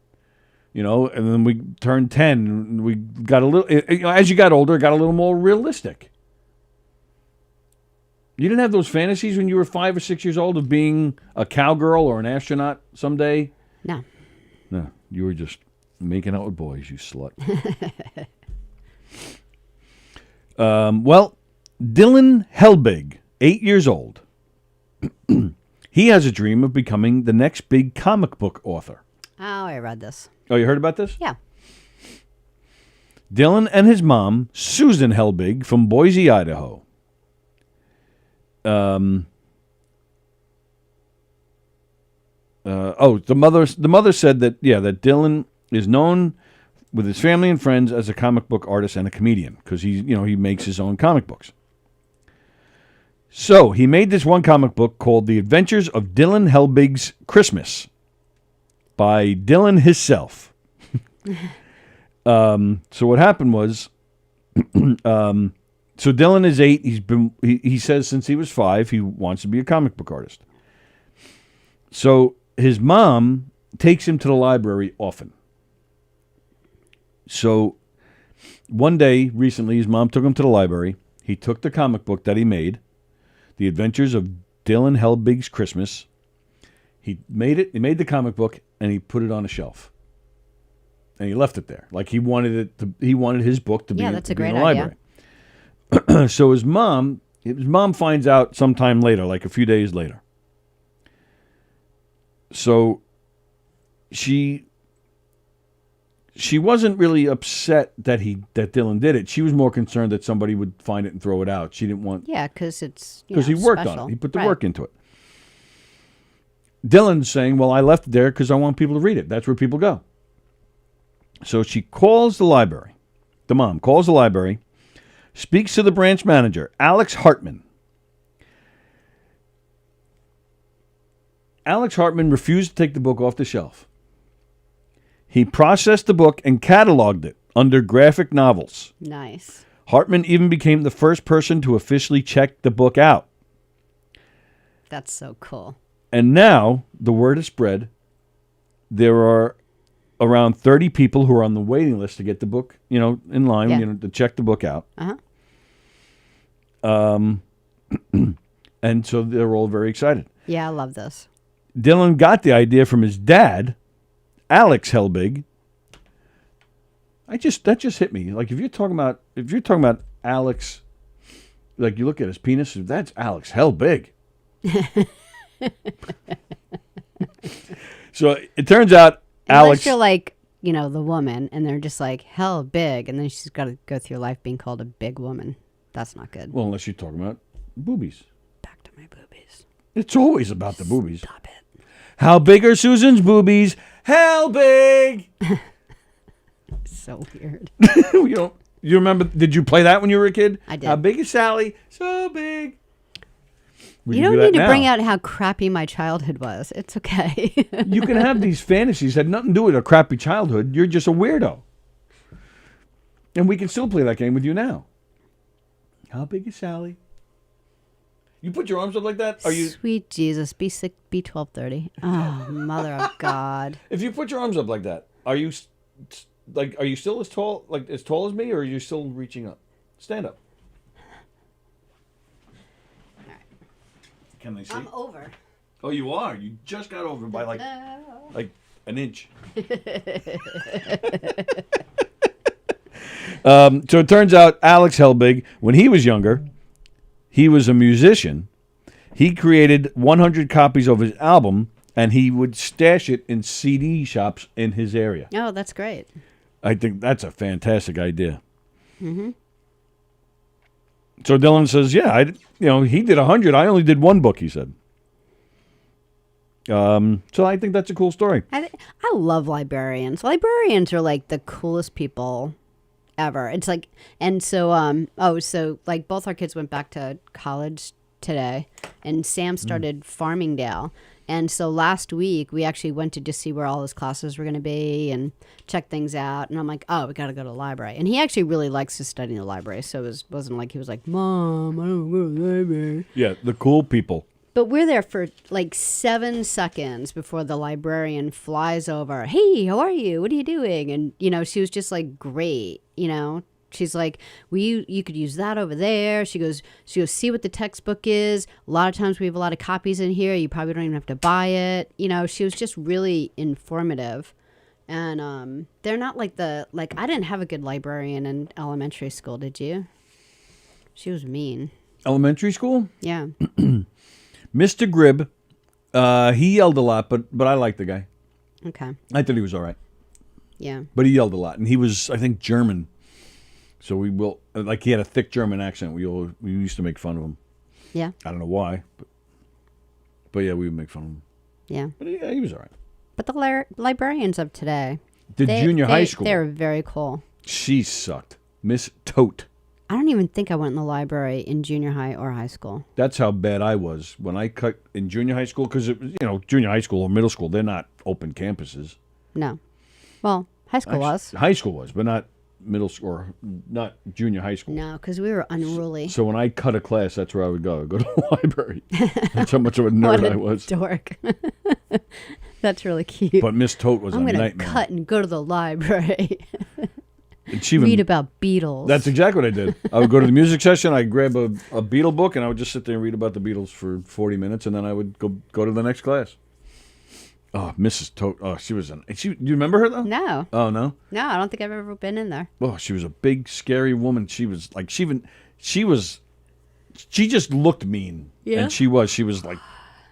And then we turned 10 and we got a little, as you got older, it got a little more realistic. You didn't have those fantasies when you were 5 or 6 years old of being a cowgirl or an astronaut someday? No. No, you were just making out with boys, you slut. Well, Dylan Helbig, 8 years old. He has a dream of becoming the next big comic book author. Oh, I read this. Oh, you heard about this? Yeah. Dylan and his mom, Susan Helbig, from Boise, Idaho. The mother said that that Dylan is known with his family and friends as a comic book artist and a comedian because he makes his own comic books. So he made this one comic book called The Adventures of Dylan Helbig's Christmas by Dylan himself. So what happened was, so Dylan is 8. He says since he was 5, he wants to be a comic book artist. So his mom takes him to the library often. So one day recently, his mom took him to the library. He took the comic book that he made, The Adventures of Dylan Helbig's Christmas. He made the comic book, and he put it on a shelf. And he left it there. Like he wanted his book to be, that's a be in great the idea. library. So his mom finds out sometime later, like a few days later. So she wasn't really upset that Dylan did it. She was more concerned that somebody would find it and throw it out. She didn't want... Yeah, because it's because he worked special. on it. He put the work into it. Dylan's saying, well, I left it there because I want people to read it. That's where people go. So she calls the library. The mom calls the library, speaks to the branch manager, Alex Hartman. Alex Hartman refused to take the book off the shelf. He processed the book and cataloged it under graphic novels. Nice. Hartman even became the first person to officially check the book out. That's so cool. And now the word has spread. There are around 30 people who are on the waiting list to get the book, in line, to check the book out. Uh-huh. And so they're all very excited. Yeah, I love this. Dylan got the idea from his dad, Alex Helbig. That just hit me. Like if you're talking about Alex, like you look at his penis, that's Alex Helbig. So it turns out Unless you're like, the woman, and they're just like, hell big, and then she's got to go through life being called a big woman. That's not good. Well, unless you're talking about boobies. Back to my boobies. It's always about the boobies. Stop it. How big are Susan's boobies? Hell big! So weird. You remember, did you play that when you were a kid? I did. How big is Sallie? So big. You don't need to bring out how crappy my childhood was. It's okay. You can have these fantasies that had nothing to do with a crappy childhood. You're just a weirdo. And we can still play that game with you now. How big is Sallie? You put your arms up like that? Are you? Sweet Jesus, be 12:30. Oh, mother of God. If you put your arms up like that, are you are you still as tall as me, or are you still reaching up? Stand up. All right. Can they see? I'm over. Oh, you are. You just got over by like an inch. So it turns out Alex Helbig, when he was younger, he was a musician. He created 100 copies of his album, and he would stash it in CD shops in his area. Oh, that's great. I think that's a fantastic idea. Mm-hmm. So Dylan says, "Yeah, he did 100. I only did one book." He said. So I think that's a cool story. I love librarians. Librarians are like the coolest people ever. It's like, and so so like both our kids went back to college today, and Sam started Farmingdale. And so last week we actually went to just see where all his classes were going to be and check things out. And I'm like, oh, we got to go to the library. And he actually really likes to study in the library. So it wasn't like he was like, Mom, I don't go to the library. Yeah, the cool people. But we're there for like 7 seconds before the librarian flies over. Hey, how are you? What are you doing? And, she was just like, great, She's like, you could use that over there. She goes, see what the textbook is. A lot of times we have a lot of copies in here. You probably don't even have to buy it. She was just really informative. And they're not like I didn't have a good librarian in elementary school, did you? She was mean. Elementary school? Yeah. Mr. Gribb, he yelled a lot, but I liked the guy. Okay. I thought he was all right. Yeah. But he yelled a lot, and he was, I think, German. So he had a thick German accent. We used to make fun of him. Yeah. I don't know why, but yeah, we would make fun of him. Yeah. But yeah, he was all right. But the librarians of today, Junior high school, they're very cool. She sucked. Miss Tote. I don't even think I went in the library in junior high or high school. That's how bad I was when I cut in junior high school, because junior high school or middle school, they're not open campuses. No. Well, high school was. High school was, but not middle school or not junior high school. No, because we were unruly. So when I cut a class, that's where I would go. I'd go to the library. That's how much of a nerd I was. Dork. That's really cute. But Miss Tote was I'm a gonna nightmare. cut and go to the library. And she read about Beatles. That's exactly what I did. I would go to the music session. I'd grab a Beatle book, and I would just sit there and read about the Beatles for 40 minutes, and then I would go to the next class. Oh, Mrs. Tote. Oh, she was do you remember her, though? No. Oh, no? No, I don't think I've ever been in there. Oh, she was a big, scary woman. She was like, she just looked mean. Yeah? And she was like,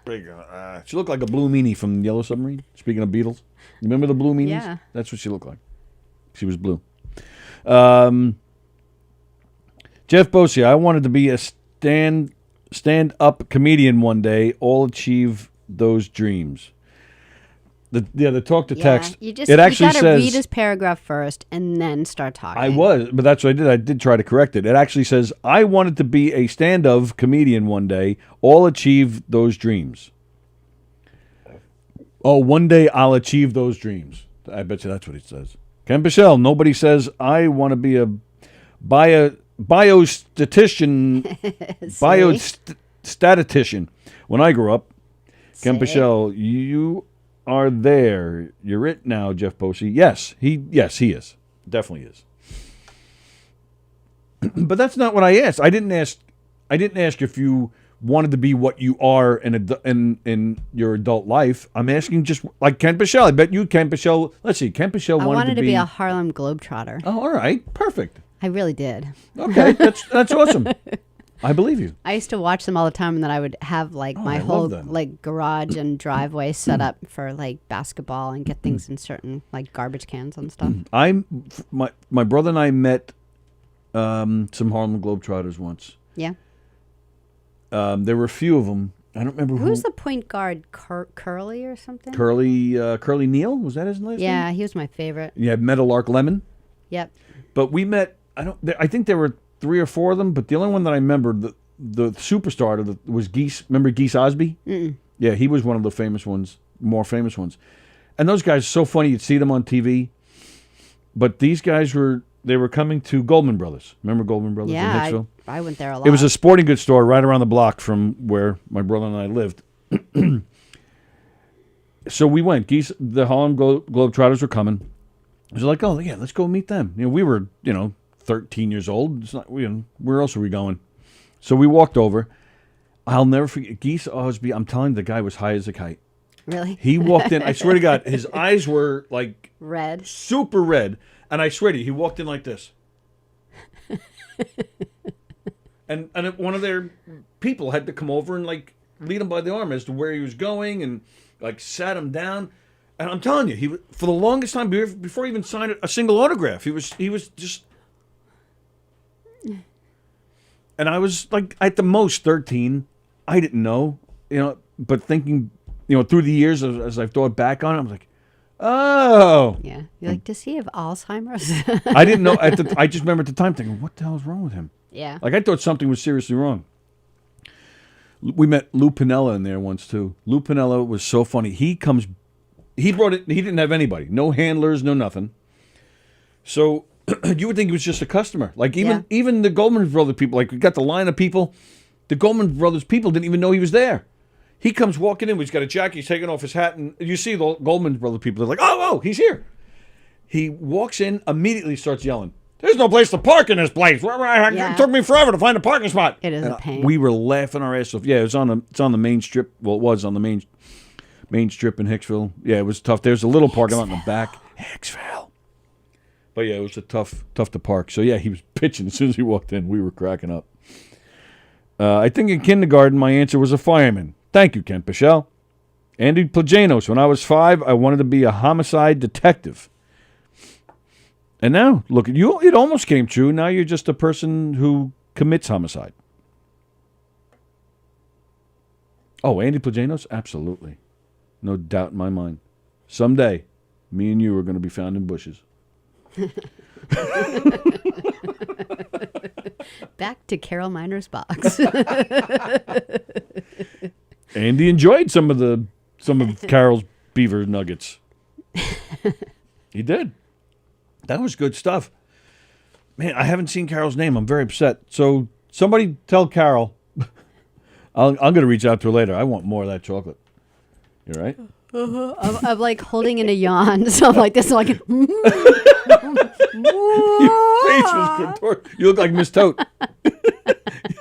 big. She looked like a blue meanie from Yellow Submarine. Speaking of Beatles. You remember the blue meanies? Yeah. That's what she looked like. She was blue. Jeff Bosia, I wanted to be a stand-up comedian one day. All achieve those dreams. The talk to text. You it actually gotta says, read his paragraph first and then start talking. but that's what I did. I did try to correct it. It actually says, I wanted to be a stand-up comedian one day. All achieve those dreams. Oh, one day I'll achieve those dreams. I bet you that's what it says. Ken Pichelle, nobody says, I want to be a biostatistician. When I grew up, Ken Pichelle, you are there. You're it now, Jeff Bosie. Yes, he is. Definitely is. But that's not what I asked. I didn't ask if you wanted to be what you are in your adult life. I'm asking just like Ken Pichelle. I bet you, Ken Pichelle. Let's see, Ken Pichelle wanted to be a Harlem Globetrotter. Oh, all right, perfect. I really did. Okay, that's awesome. I believe you. I used to watch them all the time, and then I would have my I whole love them. garage and driveway set up for basketball and get things in certain garbage cans and stuff. My brother and I met some Harlem Globetrotters once. Yeah. There were a few of them. I don't remember Who's the point guard, Curly or something? Curly Neal, was that his last name? Yeah, he was my favorite. Yeah, Meadowlark Lemon. Yep. But we met. I think there were 3 or 4 of them, but the only one that I remember, the superstar was Geese. Remember Geese Osby? Mm-mm. Yeah, he was one of the famous ones, more famous ones. And those guys, so funny. You'd see them on TV, but these guys were they were coming to Goldman Brothers. Remember Goldman Brothers in Yeah, Hicksville? I went there a lot. It was a sporting goods store right around the block from where my brother and I lived. So we went. The Harlem Globetrotters were coming. It was like, oh, yeah, let's go meet them. We were, 13 years old. It's not, where else are we going? So we walked over. I'll never forget. Geese Osby, I'm telling you, the guy was high as a kite. Really? He walked in. I swear to God, his eyes were like Red. super red. And I swear to you, he walked in like this. and one of their people had to come over and like lead him by the arm as to where he was going and like sat him down. And I'm telling you, for the longest time before he even signed a single autograph, he was just. And I was like at the most 13. I didn't know, but thinking, through the years as I've thought back on it, I was like, oh. Yeah. You're like, does he have Alzheimer's? I didn't know. I just remember at the time thinking, what the hell is wrong with him? Yeah. Like I thought something was seriously wrong. We met Lou Pinella in there once too. Lou Pinella was so funny. He brought it. He didn't have anybody, no handlers, no nothing. So you would think he was just a customer. Like even the Goldman Brothers people, like we got the line of people. The Goldman Brothers people didn't even know he was there. He comes walking in. He's got a jacket. He's taking off his hat, and you see the Goldman Brothers people. They're like, "Oh, he's here." He walks in, immediately starts yelling, "There's no place to park in this place. It took me forever to find a parking spot." It is a pain. We were laughing our ass off. Yeah, it's on the main strip. Well, it was on the main strip in Hicksville. Yeah, it was tough. There's a little parking lot in the back. Hicksville. But yeah, it was tough to park. So yeah, he was pitching as soon as he walked in. We were cracking up. I think in kindergarten my answer was a fireman. Thank you, Ken Pichelle. Andy Plajanos. When I was 5, I wanted to be a homicide detective. And now, look at you. It almost came true. Now you're just a person who commits homicide. Oh, Andy Plajanos? Absolutely. No doubt in my mind. Someday, me and you are going to be found in bushes. Back to Carol Miner's box. Andy enjoyed some of Carol's beaver nuggets. He did. That was good stuff. Man, I haven't seen Carol's name. I'm very upset. So somebody tell Carol. I'm going to reach out to her later. I want more of that chocolate. You all right? I'm like holding in a yawn. So I'm like this. Like, Your face was contorted. You look like Miss Tote.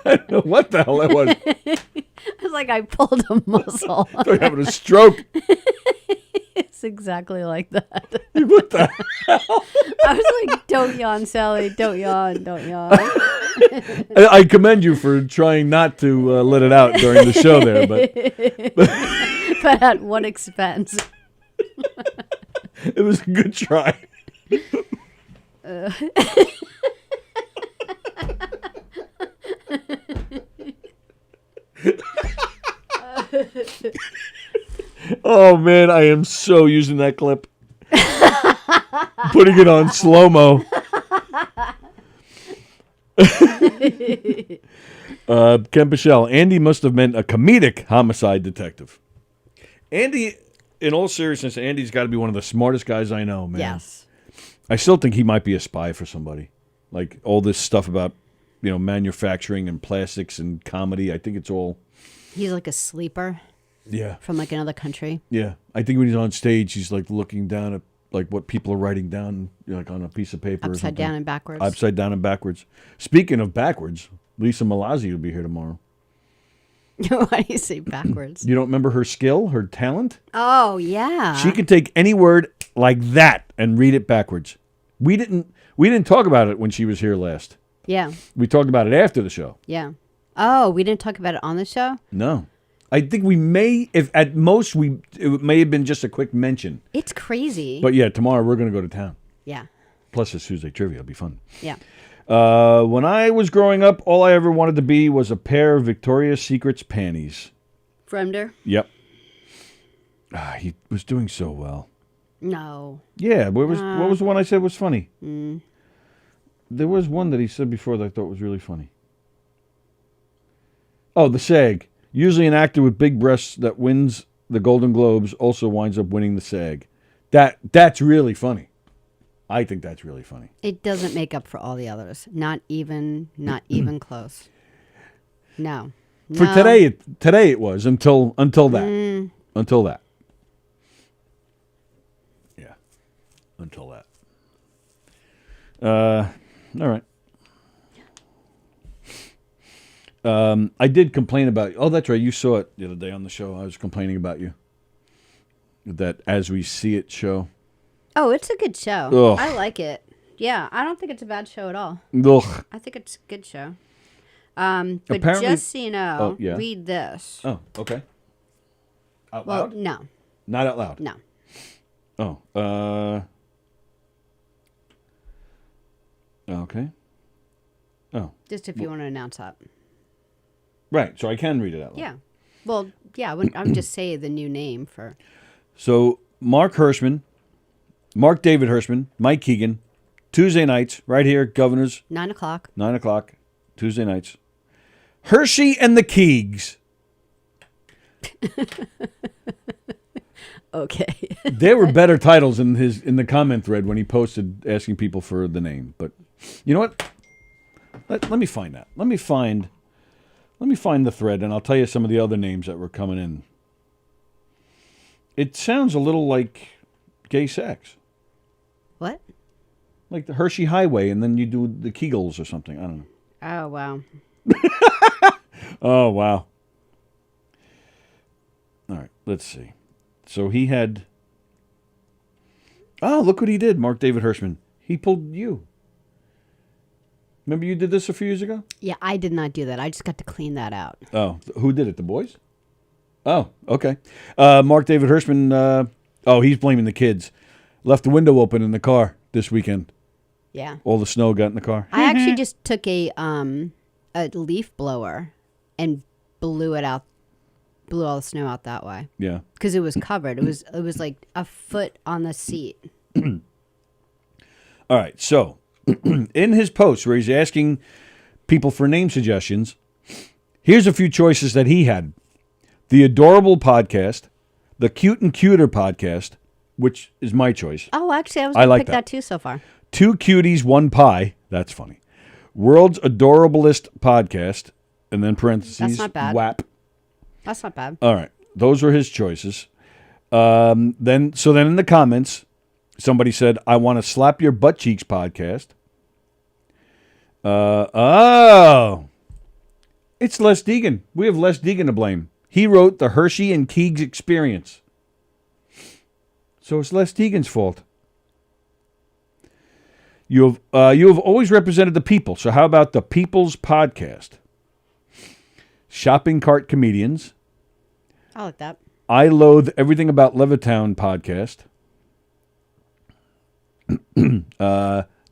I don't know what the hell that was. it's like I pulled a muscle. You're having a stroke. It's exactly like that. What the hell? I was like, don't yawn, Sallie. Don't yawn. Don't yawn. I commend you for trying not to let it out during the show there, but at what expense? It was a good try. Oh man, I am so using that clip. Putting it on slow-mo. Ken Pichelle, Andy must have meant a comedic homicide detective. Andy, in all seriousness, Andy's got to be one of the smartest guys I know, man. Yes. I still think he might be a spy for somebody. Like all this stuff about, manufacturing and plastics and comedy. I think it's all. He's like a sleeper. Yeah. From like another country. Yeah. I think when he's on stage, he's like looking down at like what people are writing down, like on a piece of paper. Upside down and backwards. Upside down and backwards. Speaking of backwards, Lisa Malazzi will be here tomorrow. Why do you say backwards? You don't remember her skill, her talent? Oh, yeah. She could take any word like that and read it backwards. We didn't talk about it when she was here last. Yeah. We talked about it after the show. Yeah. Oh, we didn't talk about it on the show? No. I think we may, if at most it may have been just a quick mention. It's crazy. But yeah, tomorrow we're going to go to town. Yeah. Plus it's Tuesday trivia. It'll be fun. Yeah. When I was growing up, all I ever wanted to be was a pair of Victoria's Secret's panties. Fremder? Yep. He was doing so well. No. Yeah, what was the one I said was funny? There was one that he said before that I thought was really funny. Oh, the SAG. Usually an actor with big breasts that wins the Golden Globes also winds up winning the SAG. That's really funny. I think that's really funny. It doesn't make up for all the others. Not even close. No. For No. today it was until that. Until that. Yeah. Until that. All right. I did complain about. Oh, that's right. You saw it the other day on the show. I was complaining about you. That As We See It show. Oh, it's a good show. Ugh. I like it. Yeah, I don't think it's a bad show at all. Ugh. I think it's a good show. But Apparently- just so you know, Oh, yeah. read this. Oh, okay. Out Well, loud? no, Not out loud. no. Oh. Okay. Oh. Just if you want to announce that. Right. So I can read it out loud. Yeah. Well, yeah, I would just say the new name for. So Mark David Hirschman, Mike Keegan, Tuesday nights, right here, Governors, 9 o'clock. 9 o'clock, Tuesday nights. Hershey and the Keegs. Okay. There were better titles in the comment thread when he posted asking people for the name. But you know what? Let me find that. Let me find the thread, and I'll tell you some of the other names that were coming in. It sounds a little like gay sex. What? Like the Hershey Highway, and then you do the Kegels or something. I don't know. Oh, wow. Oh, wow. All right, let's see. So he had... Oh, look what he did, Mark David Hirschman. He pulled you. Remember you did this a few years ago? Yeah, I did not do that. I just got to clean that out. Oh, who did it? The boys? Oh, okay. Mark David Hirschman, he's blaming the kids. Left the window open in the car this weekend. Yeah. All the snow got in the car. I actually just took a leaf blower and blew all the snow out that way Yeah. because it was covered. It was like a foot on the seat. All right, so in his post where he's asking people for name suggestions, here's a few choices that he had. The Adorable Podcast, the Cute and Cuter Podcast, which is my choice. Oh, actually, I was I going to like pick that. that too so far. Two Cuties, One Pie. That's funny. World's Adorablest Podcast, and then parentheses, That's not bad. WAP. That's not bad. All right, those were his choices. Then in the comments, somebody said, "I want to slap your butt cheeks podcast." It's Les Deegan. We have Les Deegan to blame. He wrote the Hershey and Keegs Experience, so it's Les Deegan's fault. You have always represented the people. So how about the People's Podcast? Shopping Cart Comedians. I like that. I Loathe Everything About Levittown podcast.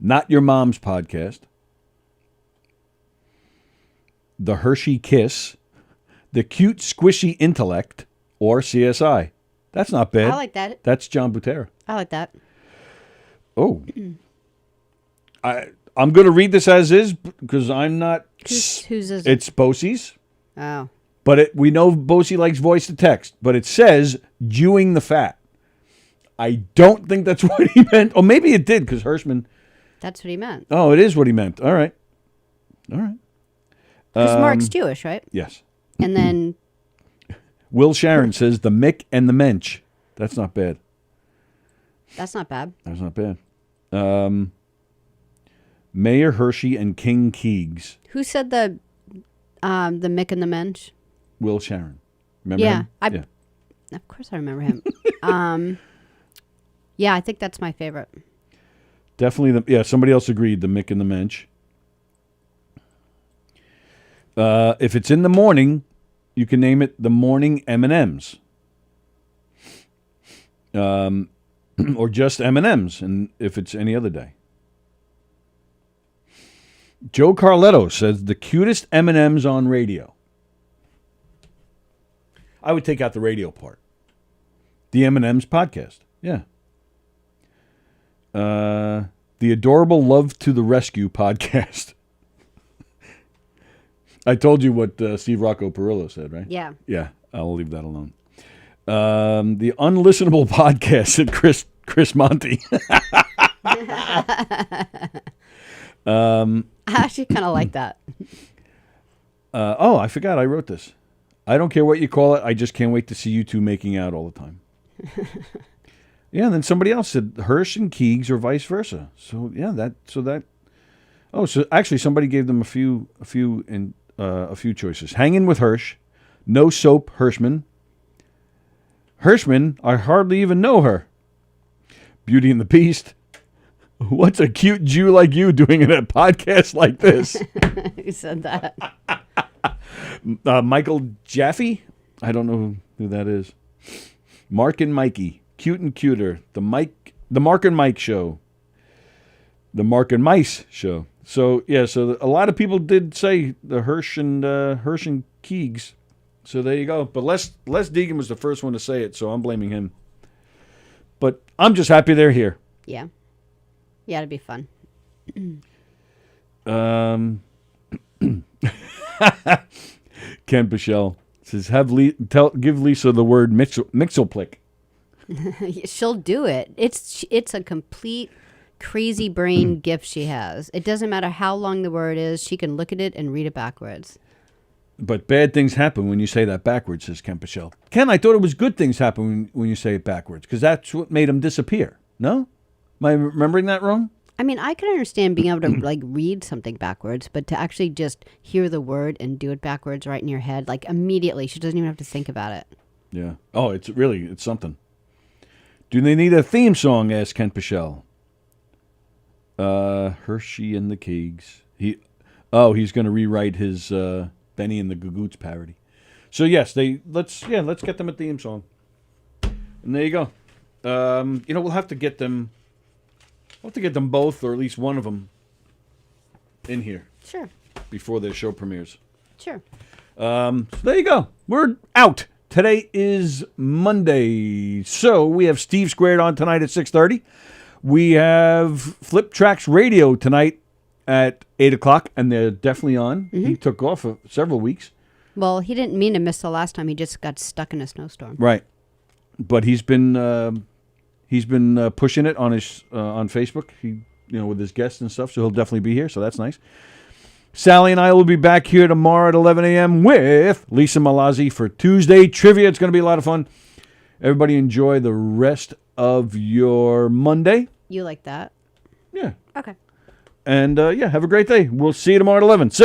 Not Your Mom's podcast. The Hershey Kiss. The Cute Squishy Intellect, or CSI. That's not bad. I like that. That's John Butera. I like that. Oh. I'm going to read this as is because I'm not... Who's is it? It's Bosie's. Oh. But we know Bosie likes voice to text, but it says "Jewing the Fat." I don't think that's what he meant. Or maybe it did, because Hirschman... That's what he meant. Oh, it is what he meant. All right. Because Mark's Jewish, right? Yes. And then... Will Sharon says the Mick and the Mensch. That's not bad. That's not bad. That's not bad. Mayor Hershey and King Keegs. Who said the Mick and the Mensch? Will Sharon. Remember Yeah, him? Of course I remember him. Yeah, I think that's my favorite. Definitely. Somebody else agreed. The Mick and the Mensch. If it's in the morning, you can name it the Morning M&Ms. Or just M&Ms, and if it's any other day. Joe Carletto says the cutest M&Ms on radio. I would take out the radio part. The M&Ms podcast. Yeah. The Adorable Love to the Rescue podcast. I told you what Steve Rocco Perillo said, right? Yeah. Yeah, I'll leave that alone. The Unlistenable podcast at Chris Monty. I actually kind of like that. I forgot I wrote this. I don't care what you call it. I just can't wait to see you two making out all the time. Yeah, and then somebody else said Hirsch and Keegs or vice versa. So yeah, so actually somebody gave them a few choices. Hanging with Hirsch, no soap Hirschman. Hirschman, I hardly even know her. Beauty and the Beast. What's a cute Jew like you doing in a podcast like this? Who said that? Michael Jaffe? I don't know who that is. Mark and Mikey. Cute and cuter. The Mark and Mike show. The Mark and Mice show. So, yeah, so a lot of people did say the Hirsch and Keegs. So there you go. But Les Deegan was the first one to say it, so I'm blaming him. But I'm just happy they're here. Yeah. Yeah, it'd be fun. Ken Pichelle says, give Lisa the word Mixelplick. She'll do it. It's a complete crazy brain gift she has. It doesn't matter how long the word is. She can look at it and read it backwards. But bad things happen when you say that backwards, says Ken Pichelle. Ken, I thought it was good things happen when you say it backwards, because that's what made him disappear. No? Am I remembering that wrong? I mean, I can understand being able to like read something backwards, but to actually just hear the word and do it backwards right in your head, like immediately, she doesn't even have to think about it. Yeah. Oh, it's something. Do they need a theme song? Asked Ken Pichelle. Hershey and the Keegs. He's going to rewrite his Benny and the Gagoots parody. So yes, let's get them a theme song. And there you go. We'll have to get them. We'll have to get them both, or at least one of them, in here. Sure. Before their show premieres. Sure. So there you go. We're out. Today is Monday. So we have Steve Squared on tonight at 6:30. We have Flip Tracks Radio tonight at 8 o'clock, and they're definitely on. Mm-hmm. He took off for several weeks. Well, he didn't mean to miss the last time. He just got stuck in a snowstorm. Right. But he's been pushing it on his on Facebook. With his guests and stuff. So he'll definitely be here. So that's nice. Sallie and I will be back here tomorrow at 11 a.m. with Lisa Malazzi for Tuesday Trivia. It's going to be a lot of fun. Everybody enjoy the rest of your Monday. You like that? Yeah. Okay. And have a great day. We'll see you tomorrow at 11.